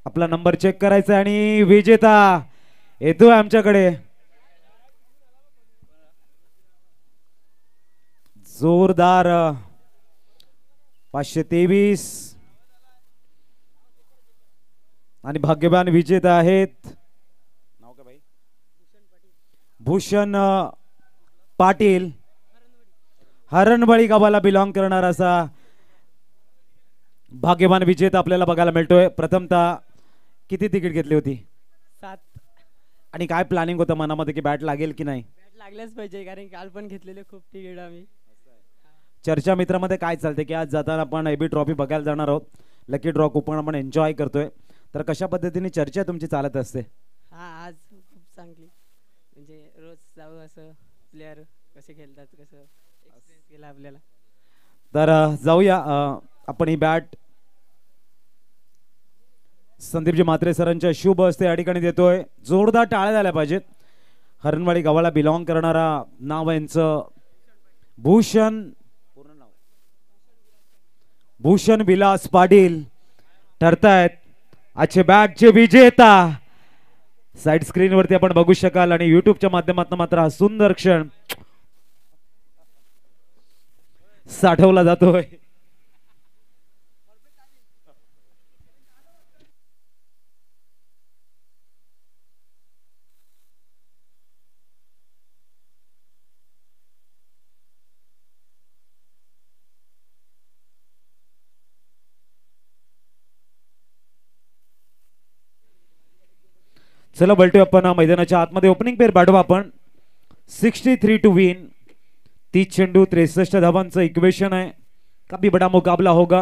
आपला नंबर चेक करायचा आणि विजेता येतोय आमच्याकडे. जोरदार 523 आणि भाग्यवान विजेता आहेत नाव का भाई भूषण पाटील. हरणबळी गावाला बिलॉंग करणार असा भाग्यवान विजेता आपल्याला बघायला मिळतोय. प्रथमतः किती तिकीट घेतली होती? 7. आणि काय प्लॅनिंग होतं मनामध्ये की बॅट लागेल की नाही? लागल्याच पाहिजे कारण काल पण घेतलेले खूप तिकीट आम्ही. चर्चा मित्रामध्ये काय चालते की आज जाताना आपण एबी ट्रॉफी बघायला जाणार आहोत. लकी ड्रॉ कुपन आपण एन्जॉय करतोय. तर कशा पद्धतीने चर्चा तुमची चालत असते? हा आज खूप चांगली म्हणजे रोज जाऊ असं प्लेयर कसे खेळतात कसं एक्सपिरियन्स केला आपल्याला. तर जाऊया आपण ही बॅट संदीपजी म्हात्रे सरांच्या शुभ हस्ते या ठिकाणी देतोय. जोरदार टाळ्या झाल्या पाहिजेत. हरणवाडी गावाला बिलॉंग करणारा नाव यांचं भूषण विलास पाटील ठरतायत आजचे बॅटचे विजेता. साइड स्क्रीन वरती आपण बघू शकाल आणि युट्यूबच्या माध्यमातून मात्र हा सुंदर क्षण साठवला जातोय. चला बलटू आपण मैदानाच्या आतमध्ये ओपनिंग पेयर पाठवा आपण 63 टू विन. 30 चेंडू 63 धावांचं इक्वेशन है. काफी बड़ा मुकाबला होगा.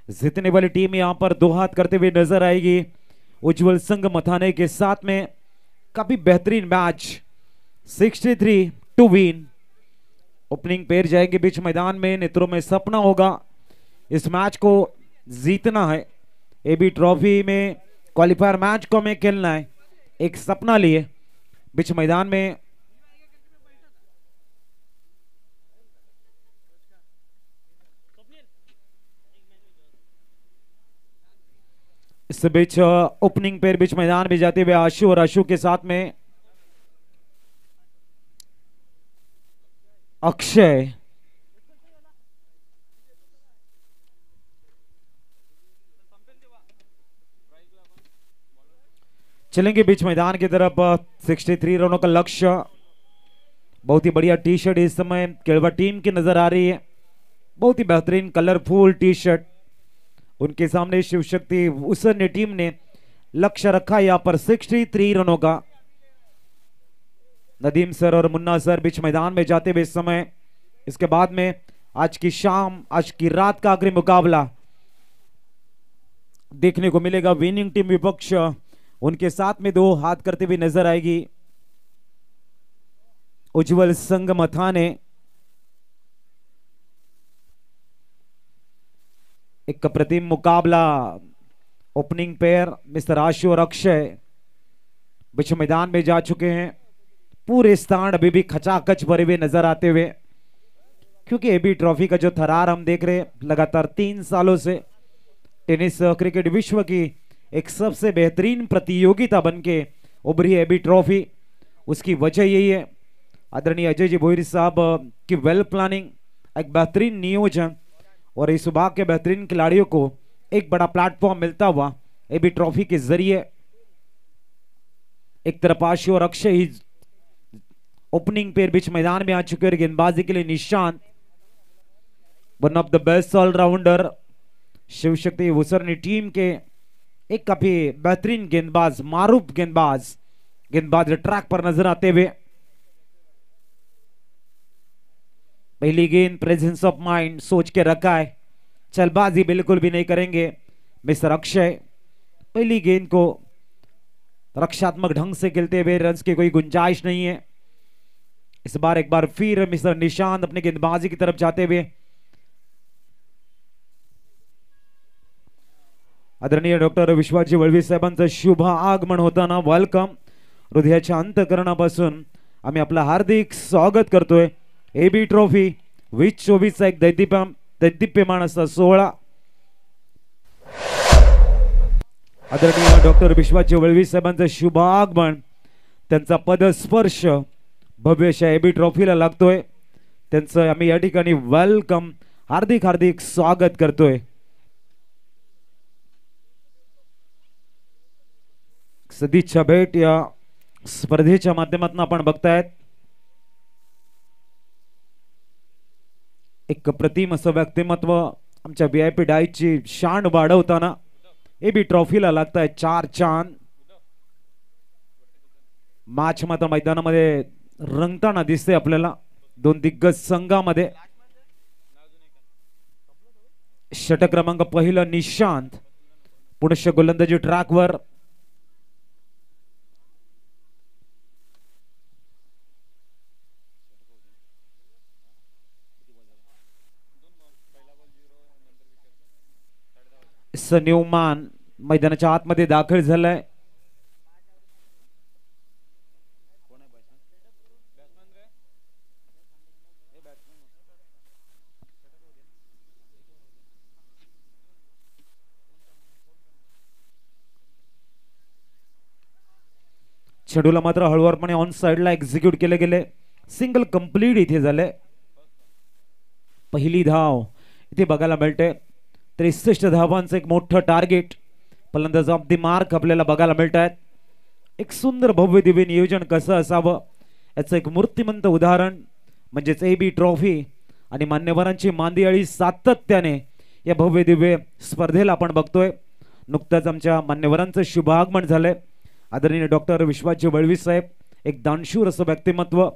जीतने वाली टीम यहाँ पर दो हाथ करते हुए नजर आएगी. उज्जवल संघ मथाने के साथ में काफी बेहतरीन match 63 to win. Opening pair जाएंगे बीच मैदान में. नेत्रों में सपना होगा इस मैच को जीतना है. एबी ट्रॉफी में क्वालिफायर मैच को हमें खेलना है. एक सपना लिए बीच मैदान में इस बीच ओपनिंग पेयर बीच मैदान में जाते हुए आशु और आशु के साथ में अक्षय. चलेंगे बीच मैदान की तरफ. 63 रनों का लक्ष्य. बहुत ही बढ़िया टी शर्ट इस समय केळवा टीम की नजर आ रही है. बहुत ही बेहतरीन कलरफुल टी शर्ट. उनके सामने शिव शक्ति उसने टीम ने लक्ष्य रखा यहाँ पर 63 रनों का. नदीम सर और मुन्ना सर बीच मैदान में जाते हुए इस समय. इसके बाद में आज की शाम आज की रात का आखिरी मुकाबला देखने को मिलेगा. विनिंग टीम विपक्ष उनके साथ में दो हाथ करते हुए नजर आएगी उज्जवल संघ मथाने. एक अप्रतिम मुकाबला. ओपनिंग पेयर मिस्टर आशु और अक्षय बीच मैदान में जा चुके हैं. पूरे स्थान अभी भी खचाखच भरे हुए नजर आते हुए क्योंकि एबी ट्रॉफी का जो थरार हम देख रहे हैं लगातार 3 सालों से टेनिस क्रिकेट विश्व की एक सबसे बेहतरीन प्रतियोगिता बनके उभरी है एबी ट्रॉफी. उसकी वजह यही है आदरणीय अजय जी भोईर साहब की वेल प्लानिंग, एक बेहतरीन नियोजन और इस विभाग के बेहतरीन खिलाड़ियों को एक बड़ा प्लेटफॉर्म मिलता हुआ एबी ट्रॉफी के जरिए. एक तरफ आशु और अक्षय ही ओपनिंग पेयर बीच मैदान में आ चुके हैं. गेंदबाजी के लिए Nishant one of the best allrounder Shiv Shakti वुसरनी टीम के एक काफी बेहतरीन गेंदबाज मारूफ गेंदबाज ट्रैक पर नजर आते हुए. पहली गेंद प्रेजेंस ऑफ माइंड सोच के रखा है. चलबाजी बिल्कुल भी नहीं करेंगे मिस्टर अक्षय. पहली गेंद को रक्षात्मक ढंग से खेलते हुए रन्स की कोई गुंजाइश नहीं है. इस बार एक बार फिर मिस्टर निशांत अपनी गेंदबाजी की तरफ जाते हुए. आदरणीय डॉक्टर विश्वाजी वळवी साहेबांचं शुभ आगमन होताना वेलकम. हृदयाच्या अंतकरणापासून आम्ही आपलं हार्दिक स्वागत करतोय. एबी ट्रॉफी 2024 एक दैदिप्यमान असा सोहळा आदरणीय डॉक्टर विश्वाजी वळवी साहेबांचं शुभ आगमन, त्यांचा पदस्पर्श भव्य अशा एबी ट्रॉफीला लागतोय. त्यांचं आम्ही या ठिकाणी वेलकम हार्दिक स्वागत करतोय. सदिच्छा भेट या स्पर्धेच्या माध्यमातून आपण बघतायत एक प्रतिम असं व्यक्तिमत्व आमच्या VIP डायची शान वाढवताना एबी ट्रॉफीला लागताय 4 चांद. मॅच मात्र मैदानामध्ये रंगताना दिसते आपल्याला दोन दिग्गज संघामध्ये. षटक क्रमांक पहिला निशांत, पुनश्च गोलंदाजी ट्रॅकवर. सन्युमान मैदानाच्या आतमध्ये दाखल झालाय. चेंडूला मात्र हळूवारपणे ऑन साइडला एक्झिक्यूट केले गेले. सिंगल कंप्लीट इथे झाले. पहिली धाव इथे बघायला मिळते. 63 धावांचं एक मोठं टार्गेट. फलंदाज ऑफ द मार्क आपल्याला बघायला मिळत आहेत. एक सुंदर भव्य दिव्य नियोजन कसं असावं याचं एक मूर्तिमंत उदाहरण म्हणजेच AB ट्रॉफी आणि मान्यवरांची मांदियाळी सातत्याने या भव्य दिव्य स्पर्धेला आपण बघतोय. नुकताच आमच्या मान्यवरांचं शुभागमन झालंय. आदरणीय डॉक्टर विश्वाजी वळवी साहेब, एक दानशूर असं व्यक्तिमत्व,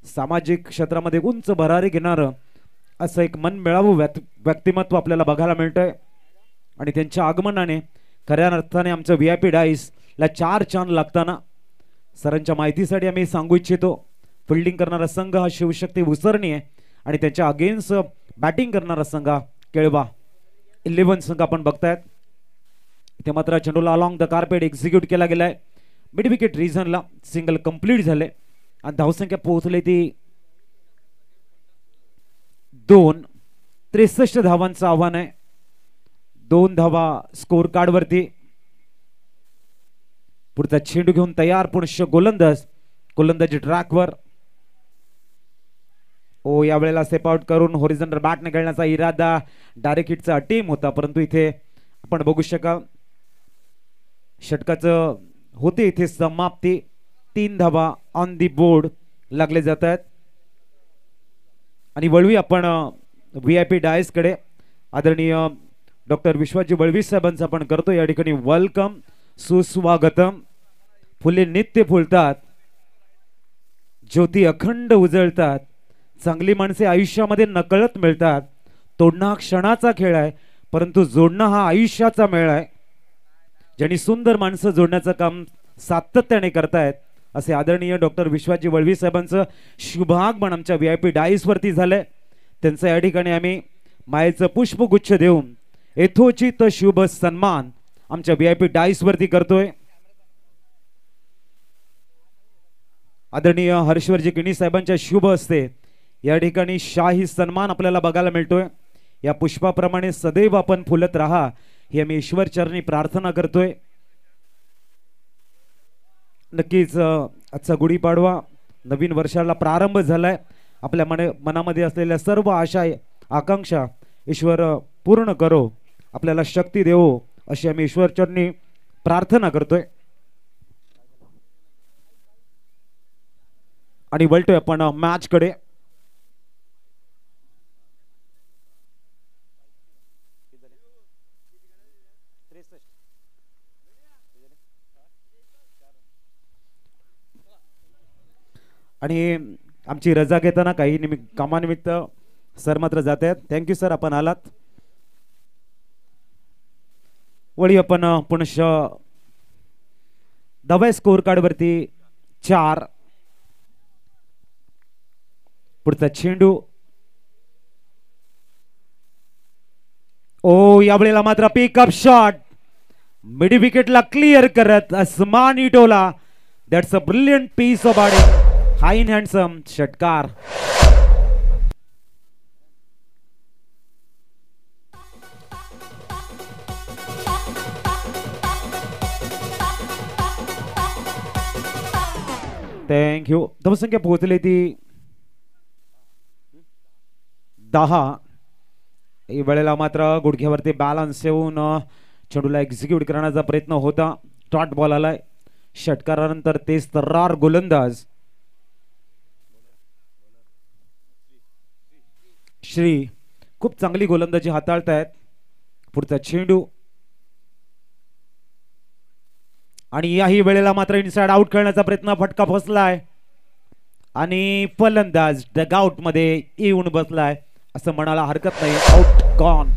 सामाजिक क्षेत्रामध्ये उंच भरारी घेणारं असं एक मन मिळावं व्यक्तिमत्व आपल्याला बघायला मिळतंय. आणि त्यांच्या आगमनाने खऱ्या अर्थाने आमचं VIP डाईस ला 4 चांद लागताना. सरांच्या माहितीसाठी आम्ही सांगू इच्छितो, फिल्डिंग करणारा संघ हा शिवशक्ती उसरणी आहे आणि त्याच्या अगेन्स्ट बॅटिंग करणारा संघ केळवा 11 संघ आपण बघतायत. इथे मात्र चेंडूला अलॉंग द कार्पेट एक्झिक्यूट केला गेलाय. मिड विकेट रिझनला सिंगल कंप्लीट झाले आणि धावसंख्या पोहोचली ती 2. 63 धावांचं आव्हान आहे. 2 धावा स्कोर कार्ड वरती. पुढचा चेंडू घेऊन तयार पुनश्च गोलंदाजी ट्रॅकवर. ओ यावेळेला स्टेप आउट करून होरिझॉन्टल बॅटने खेळण्याचा इरादा डायरेक्ट हिटचा टीम होता, परंतु इथे आपण बघू शकाल षटकाचं होते इथे समाप्ती. 3 धावा ऑन दी बोर्ड लागले जात आहेत. आणि वळवी आपण VIP डायस कडे. आदरणीय डॉक्टर विश्वाजी वळवी साहेबांचं आपण करतो या ठिकाणी वेलकम, सुस्वागतम. फुले नित्य फुलतात, ज्योती अखंड उजळतात, चांगली माणसे आयुष्यामध्ये नकळत मिळतात. तोडणं हा क्षणाचा खेळ आहे, परंतु जोडणं हा आयुष्याचा मेळ आहे. ज्यांनी सुंदर माणसं जोडण्याचं काम सातत्याने करतायत असे आदरणीय डॉक्टर विश्वाजी वळवी साहेबांचं शुभागमन आमच्या VIP डाईस वरती झालंय. त्यांचं या ठिकाणी आम्ही मायेचं पुष्पगुच्छ देऊन यथोचित शुभ सन्मान आमच्या VIP डाईस वरती करतोय. आदरणीय हर्षवर्जी किणी साहेबांच्या शुभ हस्ते या ठिकाणी शाही सन्मान आपल्याला बघायला मिळतोय. या पुष्पाप्रमाणे सदैव आपण फुलत राहा ही आम्ही ईश्वर चरणी प्रार्थना करतोय. नक्कीच आजचा गुढीपाडवा नवीन वर्षाला प्रारंभ झालाय. आपल्या मनामध्ये असलेल्या सर्व आशा आकांक्षा ईश्वर पूर्ण करो, आपल्याला शक्ती देवो अशी आम्ही ईश्वर चरणी प्रार्थना करतोय. आणि वळतोय आपण मॅच कडे. आणि आमची रजा घेताना काही कामानिमित्त सर मात्र जात आहेत. थँक्यू सर, आपण आलात. वळी आपण पुनश्च दबाय स्कोर कार्ड वरती 4. पुढचा चेंडू ओ यावेळेला मात्र पिकअप शॉट मिड विकेटला क्लिअर करत आसमानी टोला. That's a brilliant piece of bowling, high in handsome षटकार. थँक्यू. धावसंख्या पोहोचली ती 10. वेळेला मात्र गुडघ्यावरती बॅलन्स येऊन चेंडूला एक्झिक्यूट करण्याचा प्रयत्न होता. डॉट बॉल आलाय. षटकारानंतर तेच तर्रार गोलंदाज श्री खूप चांगली गोलंदाजी हाताळतायत. पुढचा चेंडू आणि याही वेळेला मात्र इनसाइड आउट खेळण्याचा प्रयत्न, फटका फसलाय. आणि फलंदाज डगआउट मध्ये येऊन बसलाय असं म्हणायला हरकत नाही. Out gone.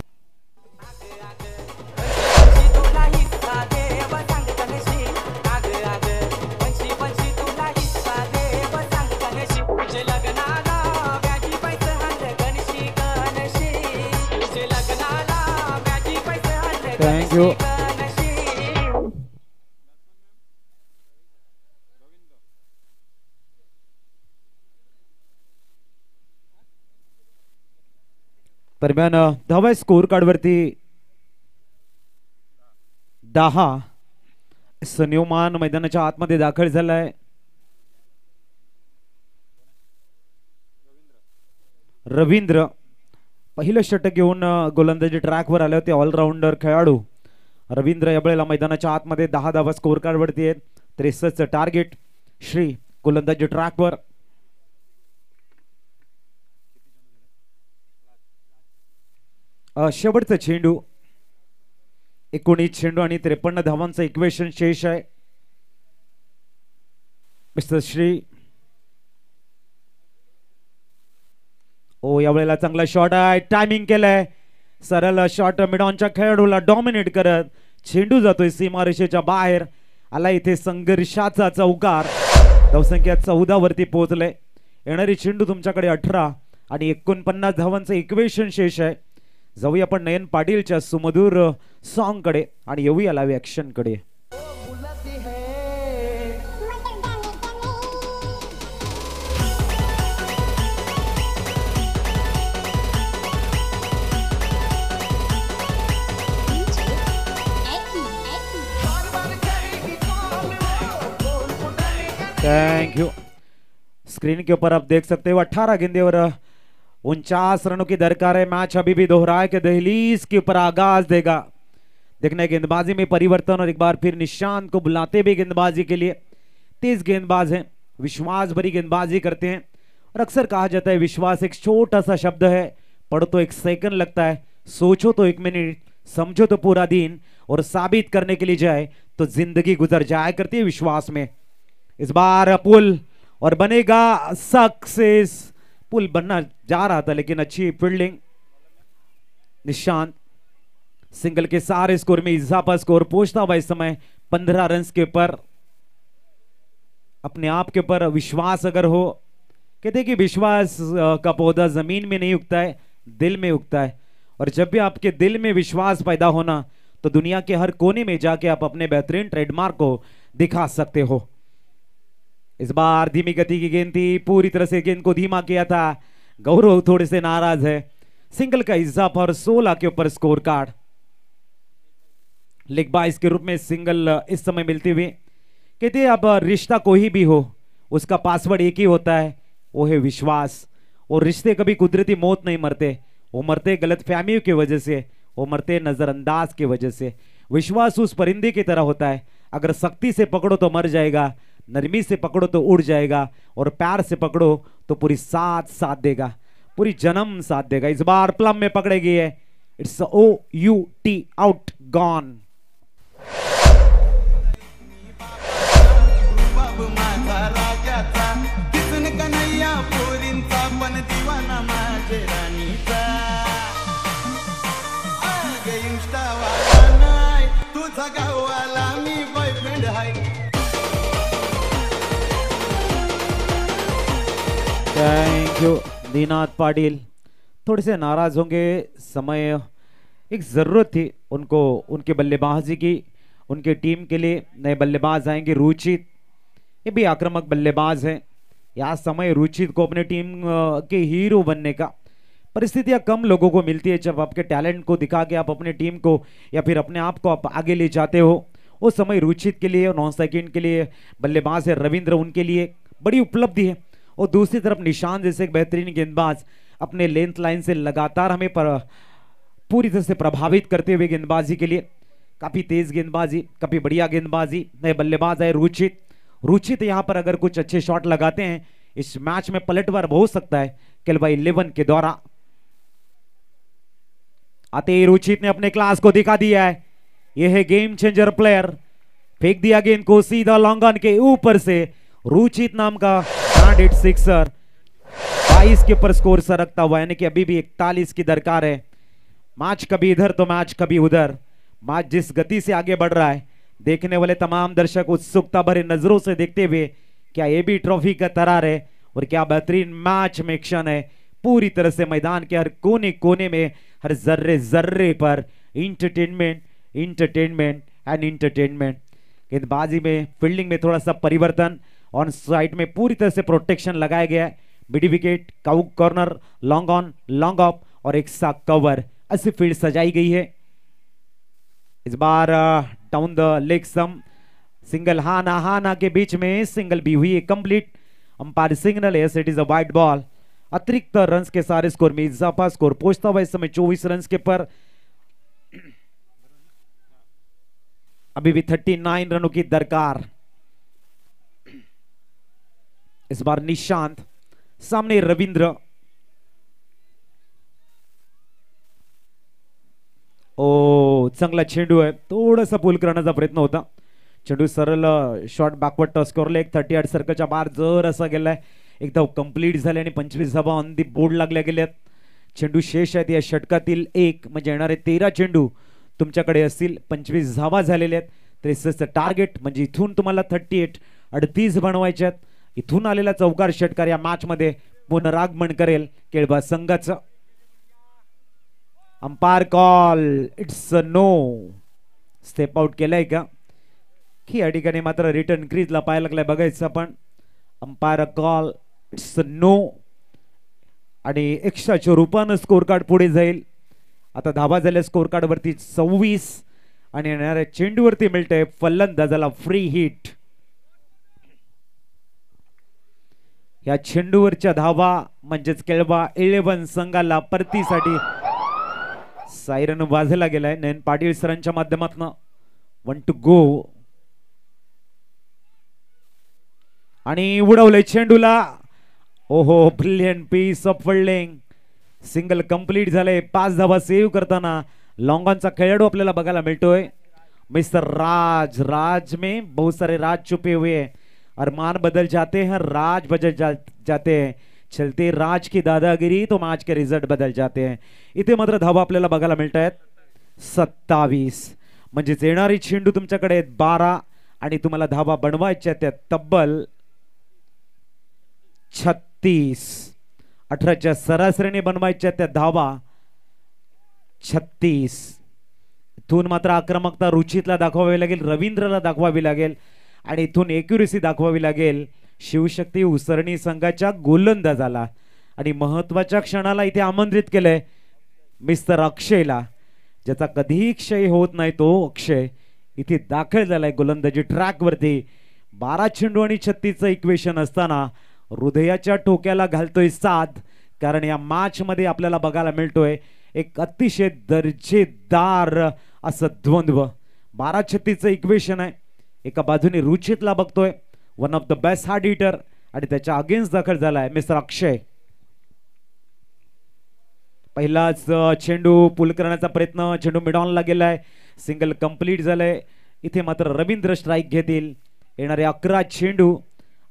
Thank you. दरम्यान धावा स्कोर कार्ड वरती 10. सन्योमान मैदानाच्या आतमध्ये दाखल झालाय. रवींद्र पहिलं षटक घेऊन गोलंदाजी ट्रॅकवर आले होते. ऑलराऊंडर खेळाडू रवींद्र या वेळेला मैदानाच्या आतमध्ये 10 धावा स्कोर कार्ड वरती आहेत. 63 टार्गेट. श्री गोलंदाजी ट्रॅकवर. शेवटचा चेंडू. 19 चेंडू आणि 53 धावांचं इक्वेशन शेष आहे. मिस्टर श्री. ओ या वेळेला चांगला शॉट आहे. टायमिंग केलंय. सरळ शॉट मिडॉनच्या खेळाडूला डॉमिनेट करत चेंडू जातोय सीमारेषेच्या बाहेर. आला इथे संघर्षाचा चौकार. धावसंख्या 14 वरती पोहोचले. येणारी चेंडू तुमच्याकडे 18 आणि 49 धावांचं इक्वेशन शेष आहे. जाऊया आपण नयन पाटीलच्या सुमधुर सॉन्ग कडे आणि येऊया लाईव्ह ऍक्शन कडे. Thank you. स्क्रीन के ऊपर आप देख सकते हो 18 गेंदे और 49 रनों की दरकार है. मैच अभी भी दोहराए के दहलीज के ऊपर आगाज देगा. देखना गेंदबाजी में परिवर्तन और एक बार फिर निशांत को बुलाते भी गेंदबाजी के लिए. तेज गेंदबाज हैं, विश्वास भरी गेंदबाजी करते हैं और अक्सर कहा जाता है विश्वास एक छोटा सा शब्द है. पढ़ो तो 1 सेकंड लगता है, सोचो तो 1 मिनट, समझो तो पूरा दिन और साबित करने के लिए जाए तो जिंदगी गुजर जाया करती है विश्वास में. इस बार पुल और बनेगा सक्सेस. पुल बनना जा रहा था लेकिन अच्छी फील्डिंग. निशांत सिंगल के सारे स्कोर में इजाफा. स्कोर पहुंचता हुआ इस समय 15 रन के ऊपर. अपने आप के ऊपर विश्वास अगर हो, कहते कि विश्वास का पौधा जमीन में नहीं उगता है, दिल में उगता है. और जब भी आपके दिल में विश्वास पैदा होना तो दुनिया के हर कोने में जाके आप अपने बेहतरीन ट्रेडमार्क को दिखा सकते हो. इस बार धीमी गति की गेंद थी, पूरी तरह से गेंद को धीमा किया था. गौरव थोड़े से नाराज है. सिंगल का इजाफा और 16 के ऊपर स्कोर कार्ड. लेग बाइस के रूप में सिंगल इस समय मिलते हुए. कहते हैं अब रिश्ता कोई भी हो उसका पासवर्ड एक ही होता है, वो है विश्वास. और रिश्ते कभी कुदरती मौत नहीं मरते, वो मरते गलतफहमियों की वजह से, वो मरते नजरअंदाज की वजह से. विश्वास उस परिंदे की तरह होता है, अगर सख्ती से पकड़ो तो मर जाएगा, नरमी से पकड़ो तो उड़ जाएगा और प्यार से पकड़ो तो पूरी साथ देगा, पूरी जन्म साथ देगा. इस बार प्लम में पकड़ेगी है. It's OUT out gone. Thank you. Dinath Patil थोड़े से नाराज होंगे. समय एक जरूरत थी उनको उनके बल्लेबाजी की. उनके टीम के लिए नए बल्लेबाज आएंगे. रुचित ये भी आक्रामक बल्लेबाज हैं. यह समय रुचित को अपने टीम के हीरो बनने का परिस्थितियां कम लोगों को मिलती है. जब आपके टैलेंट को दिखा के आप अपने टीम को या फिर अपने आप को आप आगे ले जाते हो, उस समय रुचित के लिए 9 सेकंड के लिए बल्लेबाज है रविंद्र, उनके लिए बड़ी उपलब्धि है. और दूसरी तरफ निशान जैसे एक बेहतरीन गेंदबाज अपने लेंथ लाइन से लगातार हमें पूरी तरह से प्रभावित करते हुए गेंदबाजी के लिए. काफी तेज गेंदबाजी, काफी बढ़िया गेंदबाजी. नए बल्लेबाज है रुचित. रुचित यहां पर अगर कुछ अच्छे शॉट लगाते हैं इस मैच में पलटवार हो सकता है केलवा 11 के द्वारा. आते ही रुचित ने अपने क्लास को दिखा दिया है. यह है गेम चेंजर प्लेयर. फेंक दिया गेंद को सीधा लॉन्ग ऑन के ऊपर से रुचित नाम का ब्रांडेड सिक्सर 22 के ऊपर स्कोर सरकता हुआ, यानी कि अभी भी 41 की दरकार है। मैच कभी इधर तो मैच कभी उधर, मैच जिस गति से आगे बढ़ रहा है देखने वाले तमाम दर्शक उत्सुकता भरे नजरों से देखते हुए क्या ये भी ट्रॉफी का तरार है और क्या बेहतरीन मैच में क्षण है। पूरी तरह से मैदान के हर कोने कोने में, हर जर्रे जर्रे पर इंटरटेनमेंट इंटरटेनमेंट एंड इंटरटेनमेंट। गेंदबाजी में फील्डिंग में थोड़ा सा परिवर्तन, ऑन साइड में पूरी तरह से प्रोटेक्शन लगाया गया है। Mid wicket, cow corner, long on, long off और एक सा कवर, ऐसी फील्ड सजाई गई है। इस बार down the leg some single हाना हाना के बीच में सिंगल भी हुई है कंप्लीट। अंपायर सिग्नल है, it is a wide ball. अतिरिक्त रन्स के सारे स्कोर में इजाफा, स्कोर पहुंचता हुआ इस समय 24 रन्स के पर। अभी भी 39 रनों की दरकार। इस बार निशांत, सामने रविंद्र। ओ चांगला चेंडू आहे, थोडासा पुल करण्याचा प्रयत्न होता। चेंडू सरळ शॉट बॅकवर्ड टच करले, एक 38 सर्कलच्या बाहेर जर असा गेलाय, एकदा कंप्लीट झाले आणि 25 धावा ऑन दी बोर्ड लागल्या गेल्यात। चेंडू शेष आहेत या षटकातील एक, म्हणजे येणारे 13 चेंडू तुमच्याकडे असतील। 25 धावा झालेल्या आहेत, 63 टार्गेट, म्हणजे इथून तुम्हाला 38 बनवायचे आहेत। इथून आलेला चौकार षटकार या मॅच मध्ये पुनरागमन करेल केळबा संघाचं। Umpire call, it's no. Step out केलाय का की या ठिकाणी मात्र रिटर्न क्रीजला पाहायला लागलाय, बघायचं आपण। अंपायर कॉल, इट्स नो आणि एक्स्ट्राच्या रूपानं स्कोर कार्ड पुढे जाईल। आता धावा झाल्या स्कोर कार्ड वरती 26 आणि येणाऱ्या चेंडूवरती मिळतंय फलंदाजाला फ्री हिट। या चेंडूवरच्या धावा म्हणजेच केळबा 11 संघाला परतीसाठी सायरन वाजला गेलाय नयन पाटील सरांच्या माध्यमातून। 1 टू गो आणि उडवलंय चेंडूला। ओहो, brilliant piece of fielding. Single complete झाले, 5 धावा सेव्ह करताना लॉन्ग ऑनचा खेळाडू आपल्याला बघायला मिळतोय मिस्टर राज। राज में बहुत सारे राज छुपे हुए हैं, अरमान बदल जाते हैं, राज बदल जाते हैं, चलते राज की दादागिरी तो मैच के रिजल्ट बदल जाते हैं। इथे मात्र धावा आपल्याला बघायला मिळत आहेत 27, म्हणजे येणारी चेंडू तुमच्याकडे 12 आणि तुम्हाला धावा बनवायच्या त्या तब्बल 36। 18च्या सरासरीने बनवायच्या त्या धावा 36। इथून मात्र आक्रमकता रुचितला दाखवावी लागेल, रवींद्रला दाखवावी लागेल आणि इथून एक्युरेसी दाखवावी लागेल शिवशक्ती उसरणी संघाच्या गोलंदाजाला। आणि महत्वाच्या क्षणाला इथे आमंत्रित केलंय मिस्टर अक्षयला, ज्याचा कधीही क्षय होत नाही तो अक्षय इथे दाखल झालाय गोलंदाजी ट्रॅक वरती। 12 चेंडू आणि 36चं इक्वेशन असताना हृदयाच्या टोक्याला घालतोय साथ, कारण या मॅच मध्ये आपल्याला बघायला मिळतोय एक अतिशय दर्जेदार असं द्वंद्व। 12-36चं इक्वेशन आहे, एका बाजूने रुचितला बघतोय, one of the best hard hitter, आणि त्याच्या अगेन्स्ट दाखल झालाय मिस्टर अक्षय। पहिलाच चेंडू पुल करण्याचा प्रयत्न, चेंडू मिडॉनला गेलाय, सिंगल कंप्लीट झालंय। इथे मात्र रवींद्र स्ट्राइक घेतील। येणारे 11 चेंडू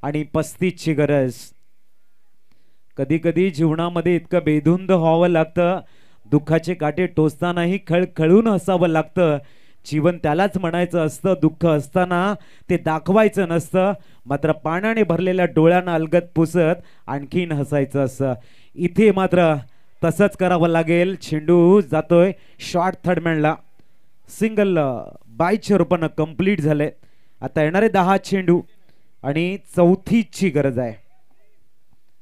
आणि 35ची गरज। कधी कधी जीवनामध्ये इतकं बेधुंद व्हावं लागतं, दुःखाचे काटे टोचतानाही खळखळून हसावं लागतं। जीवन त्यालाच म्हणायचं असतं, दुःख असताना ते दाखवायचं नसतं, मात्र पाण्याने भरलेल्या डोळ्यांना अलगद पुसत आणखीन हसायचं असतं। इथे मात्र तसंच करावं लागेल। चेंडू जातोय शॉर्ट थर्डमॅनला, सिंगल बायच्या रूपानं कंप्लीट झालंय। आता येणारे 10 चेंडू आणि 34ची गरज आहे।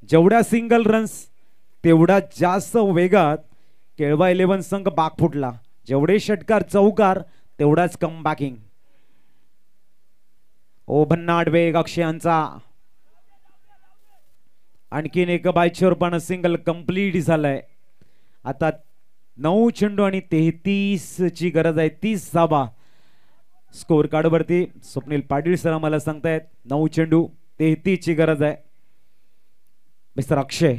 जेवढ्या सिंगल रन्स तेवढा जास्त वेगात केळवा 11 संघ बाग फुटला, जेवढे षटकार चौकार तेवढाच कम बॅकिंग। ओ भन्नाट वेग अक्षयांचा, आणखीन एक बायच्या रूपानं सिंगल कंप्लीट झालाय। आता 9 चेंडू आणि 33ची गरज आहे, 30 धावा स्कोर कार्ड वरती। स्वप्नील पाटील सर आम्हाला सांगतायत 9 चेंडू 33ची गरज आहे। मिस्टर अक्षय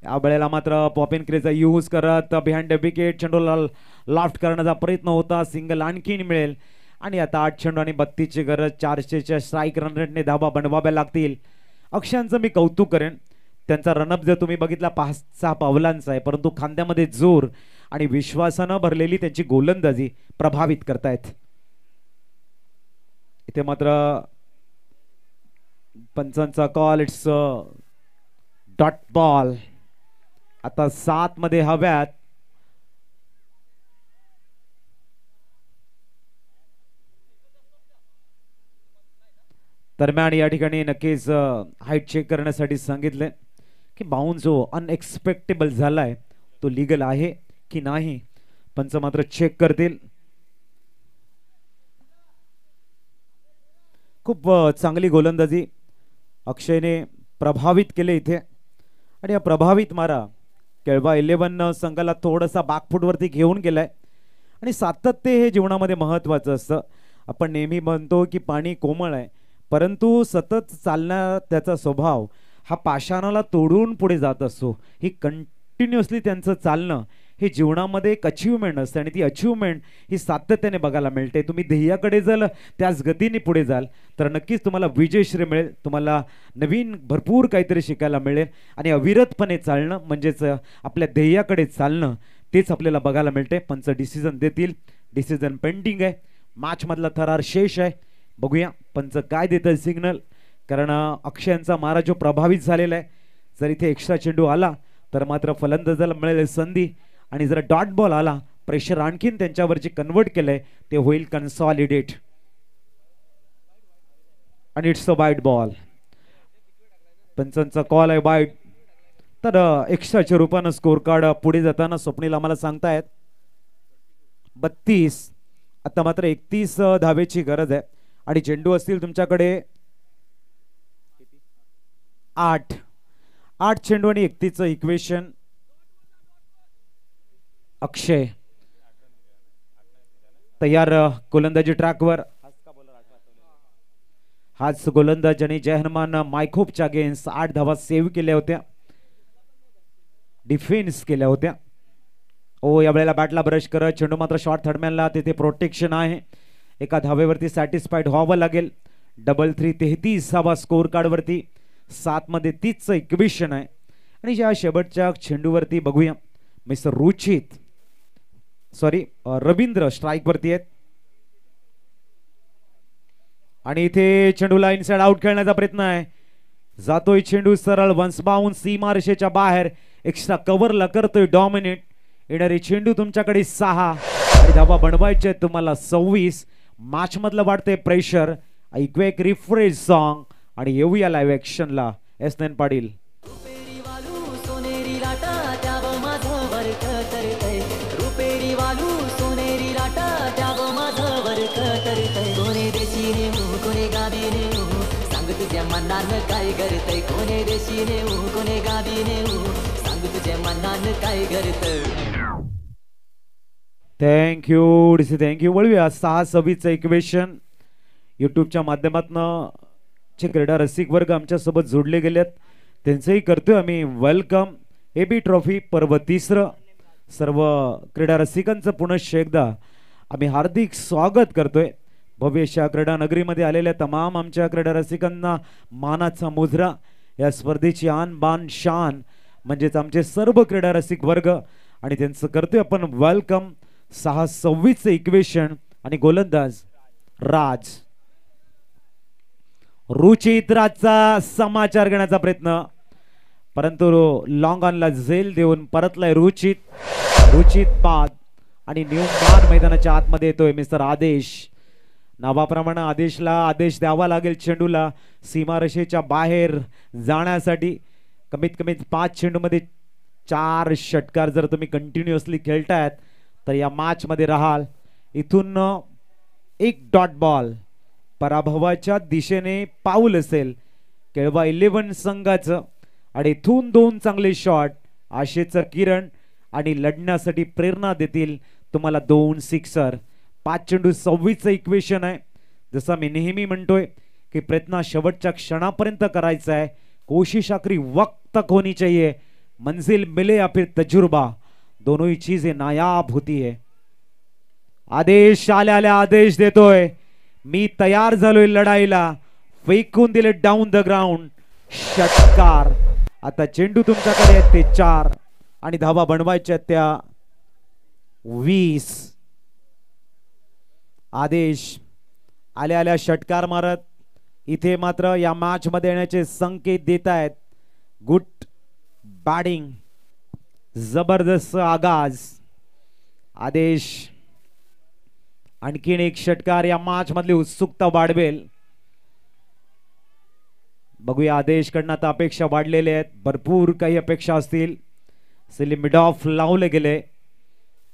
या वेळेला मात्र पॉपिन क्रेचा यूज करत बिहाइंड द विकेट चेंडूला लॉफ्ट करण्याचा प्रयत्न होता, सिंगल आणखीन मिळेल आणि आता 8 चेंडू आणि 32ची गरज. 400च्या स्ट्राईक रन रेटने धावा बनवाव्या लागतील. अक्षयांचं मी कौतुक करेन. त्यांचा रनअप जर तुम्ही बघितला 5-6 पावलांचा आहे, परंतु खांद्यामध्ये जोर आणि विश्वासानं भरलेली त्यांची गोलंदाजी प्रभावित करतायत. इथे मात्र पंचांचा कॉल, इट्स डॉट बॉल. आता 7 मध्ये हव्यात. दरम्यान या ठिकाणी नक्कीच हाईट चेक करण्यासाठी सांगितले की बाउन्स जो अनएक्सपेक्टेबल झालाय तो लीगल आहे की नाही, पंच मात्र चेक करतील. खूप चांगली गोलंदाजी अक्षयने प्रभावित केले इथे. आणि या प्रभावित मारा केळवा 11 संघाला थोडासा बॅकफुटवरती घेऊन गेलाय. आणि सातत्य हे जीवनामध्ये महत्त्वाचं असतं. आपण नेहमी म्हणतो की पाणी कोमळ आहे, परंतु सतत चालण्याचा त्याचा स्वभाव हा पाषाणाला तोडून पुढे जात असतो. ही कंटिन्युअसली त्यांचं चालणं हे जीवनामध्ये एक अचीवमेंट असते आणि ती अचीवमेंट ही सातत्याने बघायला मिळते. तुम्ही ध्येयाकडे जर त्याच गतीने पुढे जाल तर नक्कीच तुम्हाला विजयश्री मिळेल, तुम्हाला नवीन भरपूर काहीतरी शिकायला मिळेल. आणि अविरतपणे चालणं म्हणजेच आपल्या ध्येयाकडे चालणं तेच आपल्याला बघायला मिळते. पंच डिसिजन देतील. डिसिजन पेंडिंग आहे. मॅच मधला थरार शेष आहे. बघूया पंच काय देतं सिग्नल. कारण अक्षयांचा मारा जो प्रभावित झालेला आहे, जर इथे एक्स्ट्रा चेंडू आला तर मात्र फलंदाजाला मिळेल संधी. आणि जर डॉट बॉल आला, प्रेशर आणखीन त्यांच्यावरची कन्वर्ट केलंय ते होईल कन्सॉलिडेट. आणि इट्स अ वाईड बॉल. पंचांचा कॉल आहे वाईड. तर एक्स्ट्राच्या रूपानं स्कोर कार्ड पुढे जाताना स्वप्नील आम्हाला सांगतायत 32. आता मात्र 31 धावेची गरज आहे. आणि चेंडू असतील तुमच्याकडे 8 चेंडू आणि 31चं इक्वेशन. अक्षय तयार गोलंदाजी ट्रॅकवर. हाच गोलंदाज आणि जय हनुमान मायखोपच्या अगेन्स्ट 8 धावा सेव्ह केल्या होत्या, डिफेन्स केल्या होत्या. ओ यावेळेला बॅटला ब्रश करत चेंडू मात्र शॉर्ट थर्डमॅनला तिथे प्रोटेक्शन आहे. एका धावेवरती सॅटिस्फाईड व्हावं लागेल. 3-3 33 धावा स्कोर कार्ड वरती. 7 मध्ये 30चं इक्वेशन आहे. आणि ज्या शेवटच्या चेंडूवरती बघूया मिस्टर रवींद्र स्ट्राईक वरती आहेत. आणि इथे चेंडूला इनसाइड आउट खेळण्याचा प्रयत्न आहे. जातोय चेंडू सरळ वन्स बाउन्स सीमारेषेच्या बाहेर. एक्स्ट्रा कव्हरला करतोय डॉमिनेट. येणारे चेंडू तुमच्याकडे 6 आणि धावा बनवायचे तुम्हाला 26. मॅच मधलं वाटतंय प्रेशर. ऐकूया एक रिफ्रेश सॉन्ग आणि येऊया लाईव्ह ऍक्शनला. S9 पाटील. मनानं काय करतय कोणे देशीने कोणे गाबीने सांग तुझ्या मनानं काय करतय. Thank you DC, thank you. वळूया 6-26चं इक्वेशन. युट्यूबच्या माध्यमातून जे क्रीडा रसिक वर्ग आमच्या सोबत जोडले गेलेत त्यांचंही करतोय आम्ही वेलकम. AB ट्रॉफी पर्व 3. सर्व क्रीडा रसिकांचं पुनश्च एकदा आम्ही हार्दिक स्वागत करतोय. भव्यशा क्रीडा नगरीमध्ये आलेल्या तमाम आमच्या क्रीडा रसिकांना मानाचा मुजरा. या स्पर्धेची आन बान शान म्हणजेच आमचे सर्व क्रीडा रसिक वर्ग आणि त्यांचं करतोय आपण वेलकम. 6-26चं इक्वेशन आणि गोलंदाज राज. रुचित राजचा समाचार घेण्याचा प्रयत्न, परंतु लॉंग ऑनला झेल देऊन परतलाय रुचित बाद. आणि न्यू मान मैदानाच्या आतमध्ये येतोय मिस्टर आदेश. नावाप्रमाणे आदेशला आदेश द्यावा लागेल चेंडूला सीमारेषेच्या बाहेर जाण्यासाठी. कमीत कमी 5 चेंडूमध्ये 4 षटकार जर तुम्ही कंटिन्युअसली खेळतायत तर या मॅच मध्ये राहाल. इथून एक डॉट बॉल पराभवाच्या दिशेने पाऊल असेल केळवा 11 संघाचं. आणि इथून 2 चांगले शॉट आशेचं किरण आणि लढण्यासाठी प्रेरणा देतील तुम्हाला 2 सिक्सर. 5 चेंडू 26चं इक्वेशन आहे. जसं मी नेहमी म्हणतोय की प्रयत्न शेवटच्या क्षणापर्यंत करायचा है. कोशिश आखरी वक्त तक होनी चाहिए. मंजिल मिले या फिर तजुर्बा, दोनों ही चीजें नायाब होती है. आदेश आल्या आदेश देतोय, मी तयार झालोय लढाईला. फेकून दिले डाऊन द ग्राउंड. षटकार. आता चेंडू तुमच्याकडे आहेत ते 4 आणि धावा बनवायच्या त्या 20. आदेश आल्या षटकार मारत इथे मात्र या मॅच मध्ये येण्याचे संकेत देत आहेत. गुड बॅटिंग, जबरदस्त आगाज. आदेश आणखीन एक षटकार या मॅच मधली उत्सुकता वाढवेल. बघूया आदेश कडनं आता अपेक्षा वाढलेल्या आहेत, भरपूर काही अपेक्षा असतील. मिड ऑफ लावले गेले.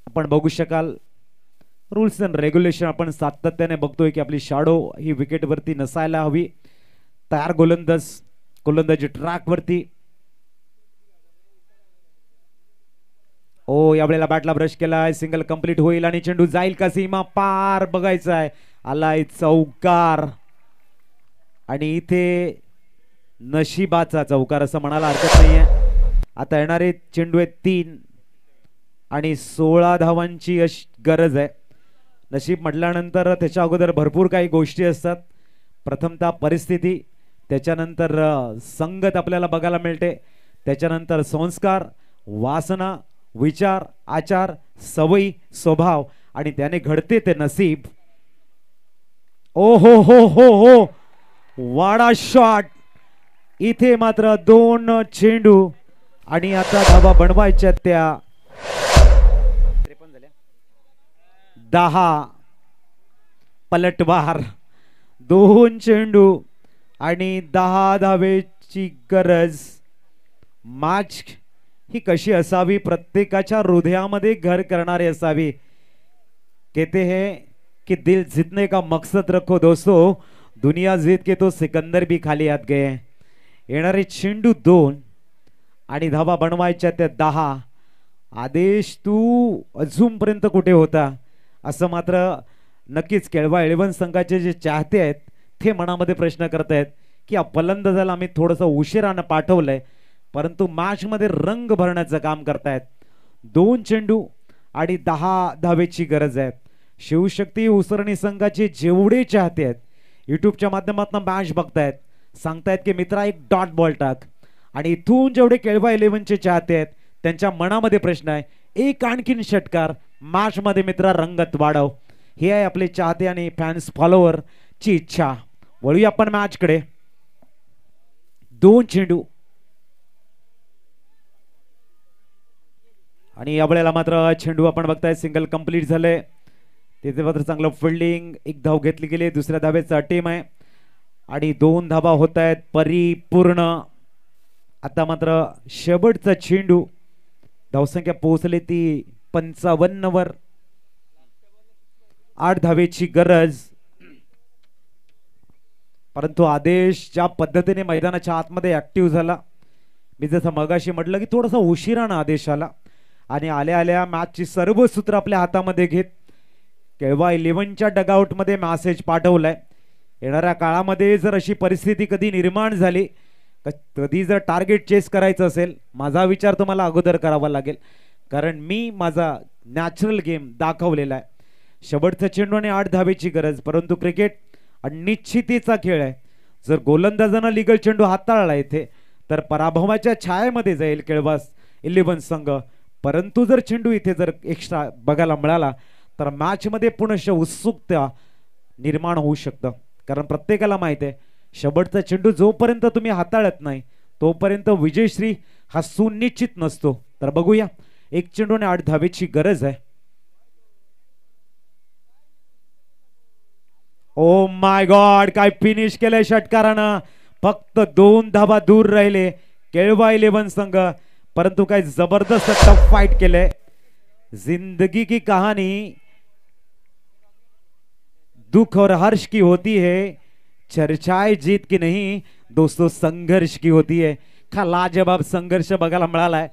आपण बघू शकाल रूल्स अँड रेग्युलेशन आपण सातत्याने बघतोय की आपली शॅडो ही विकेट वरती नसायला हवी. तयार गोलंदाजी ट्रॅक वरती. ओ यावेळेला बॅटला ब्रश केलाय, सिंगल कंप्लीट होईल आणि चेंडू जाईल का सीमा पार, बघायचा आहे. आलाय चौकार आणि इथे नशिबाचा चौकार असं म्हणायला हरकत नाहीये. आता येणारे चेंडू आहेत 3 आणि 16 धावांची गरज आहे. नशीब म्हटल्यानंतर त्याच्या अगोदर भरपूर काही गोष्टी असतात. प्रथमतः परिस्थिती, त्याच्यानंतर संगत आपल्याला बघायला मिळते, त्याच्यानंतर संस्कार, वासना, विचार, आचार, सवयी, स्वभाव आणि त्याने घडते ते नसीब. ओ हो हो हो हो, वाडा शॉट. इथे मात्र 2 चेंडू आणि आता धावा बनवायच्या त्या 10. पलटवार. 2 चेंडू आणि 10 धावेची गरज. मॅच ही कशी असावी, प्रत्येकाच्या हृदयामध्ये घर करणारी असावी. कहते हैं कि दिल जीतने का मकसद रखो दोस्तों, दुनिया जीत के तो सिकंदर भी खाली हात गए. येणारे चेंडू 2 आणि धावा बनवायच्या त्या 10. आदेश तू अजूनपर्यंत कुठे होता असं मात्र नक्कीच केळवा 11 संघाचे जे चाहते आहेत ते मनामध्ये प्रश्न करतायत की फलंदाजाला आम्ही थोडंसं उशिरानं पाठवलंय, परंतु मॅच मध्ये रंग भरण्याचं काम करतायत. 2 चेंडू आणि 10 धावेची गरज आहे. शिवशक्ती उसरणी संघाचे जेवढे चाहते आहेत युट्यूबच्या माध्यमातून मॅच बघतायत, सांगतायत की मित्रा एक डॉट बॉल टाक. आणि इथून जेवढे केळवा 11चे चाहते आहेत त्यांच्या मनामध्ये प्रश्न आहे, एक आणखीन षटकार मॅच मध्ये मित्रा रंगत वाढव. हे आहे आपले चाहते आणि फॅन्स फॉलोअर ची इच्छा. वळूया आपण मॅच कडे. 2 चेंडू आणि यावेळेला मात्र चेंडू आपण बघताय सिंगल कंप्लीट झाले. तिथे मात्र चांगलं फिल्डिंग, 1 धाव घेतली गेली, दुसऱ्या धावेचा टीम आहे आणि 2 धावा होत आहेत परिपूर्ण. आता मात्र शेवटचा चेंडू, धावसंख्या पोहोचली ती 55 वर. 8 धावेची गरज, परंतु आदेश ज्या पद्धतीने मैदानाच्या आतमध्ये ऍक्टिव्ह झाला, मी जसं मगाशी म्हटलं की थोडासा उशिरानं आदेश आला आणि आल्या आल्या मॅचची सर्व सूत्र आपल्या हातामध्ये घेत केळवा 11च्या डगआउट मध्ये मेसेज पाठवलाय. येणाऱ्या काळामध्ये जर अशी परिस्थिती कधी निर्माण झाली, कधी जर टार्गेट चेस करायचं असेल, माझा विचार तुम्हाला अगोदर करावा लागेल, कारण मी माझा नॅचरल गेम दाखवलेला आहे. शेवटचा चेंडू आणि 8 धावेची गरज, परंतु क्रिकेट अनिश्चितीचा खेळ आहे. जर गोलंदाजानं लीगल चेंडू हाताळला इथे तर पराभवाच्या छायेमध्ये जाईल केळवा 11 संघ. परंतु जर चेंडू इथे जर एक्स्ट्रा बघायला मिळाला तर मॅच मध्ये पुनश्च उत्सुकता निर्माण होऊ शकतं, कारण प्रत्येकाला माहित आहे शेवटचा चेंडू जोपर्यंत तुम्ही हाताळत नाही तोपर्यंत विजयश्री हा सुनिश्चित नसतो. तर बघूया, 1 चेंडू आणि 8 धावेची गरज आहे. ओ माय गॉड, काय फिनिश केलंय षटकारानं. फक्त 2 धावा दूर राहिले केळवा 11 संघ, परंतु काय जबरदस्त टफ फाइट केले. जिंदगी की कहानी दुख और हर्ष की होती है, चर्चाएं जीत की नहीं दोस्तों संघर्ष की होती है. का लाजवाब संघर्ष बघायला मिळालाय.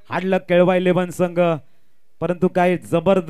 हाडलं केळवा 11 संघ, परंतु काय जबरदस्त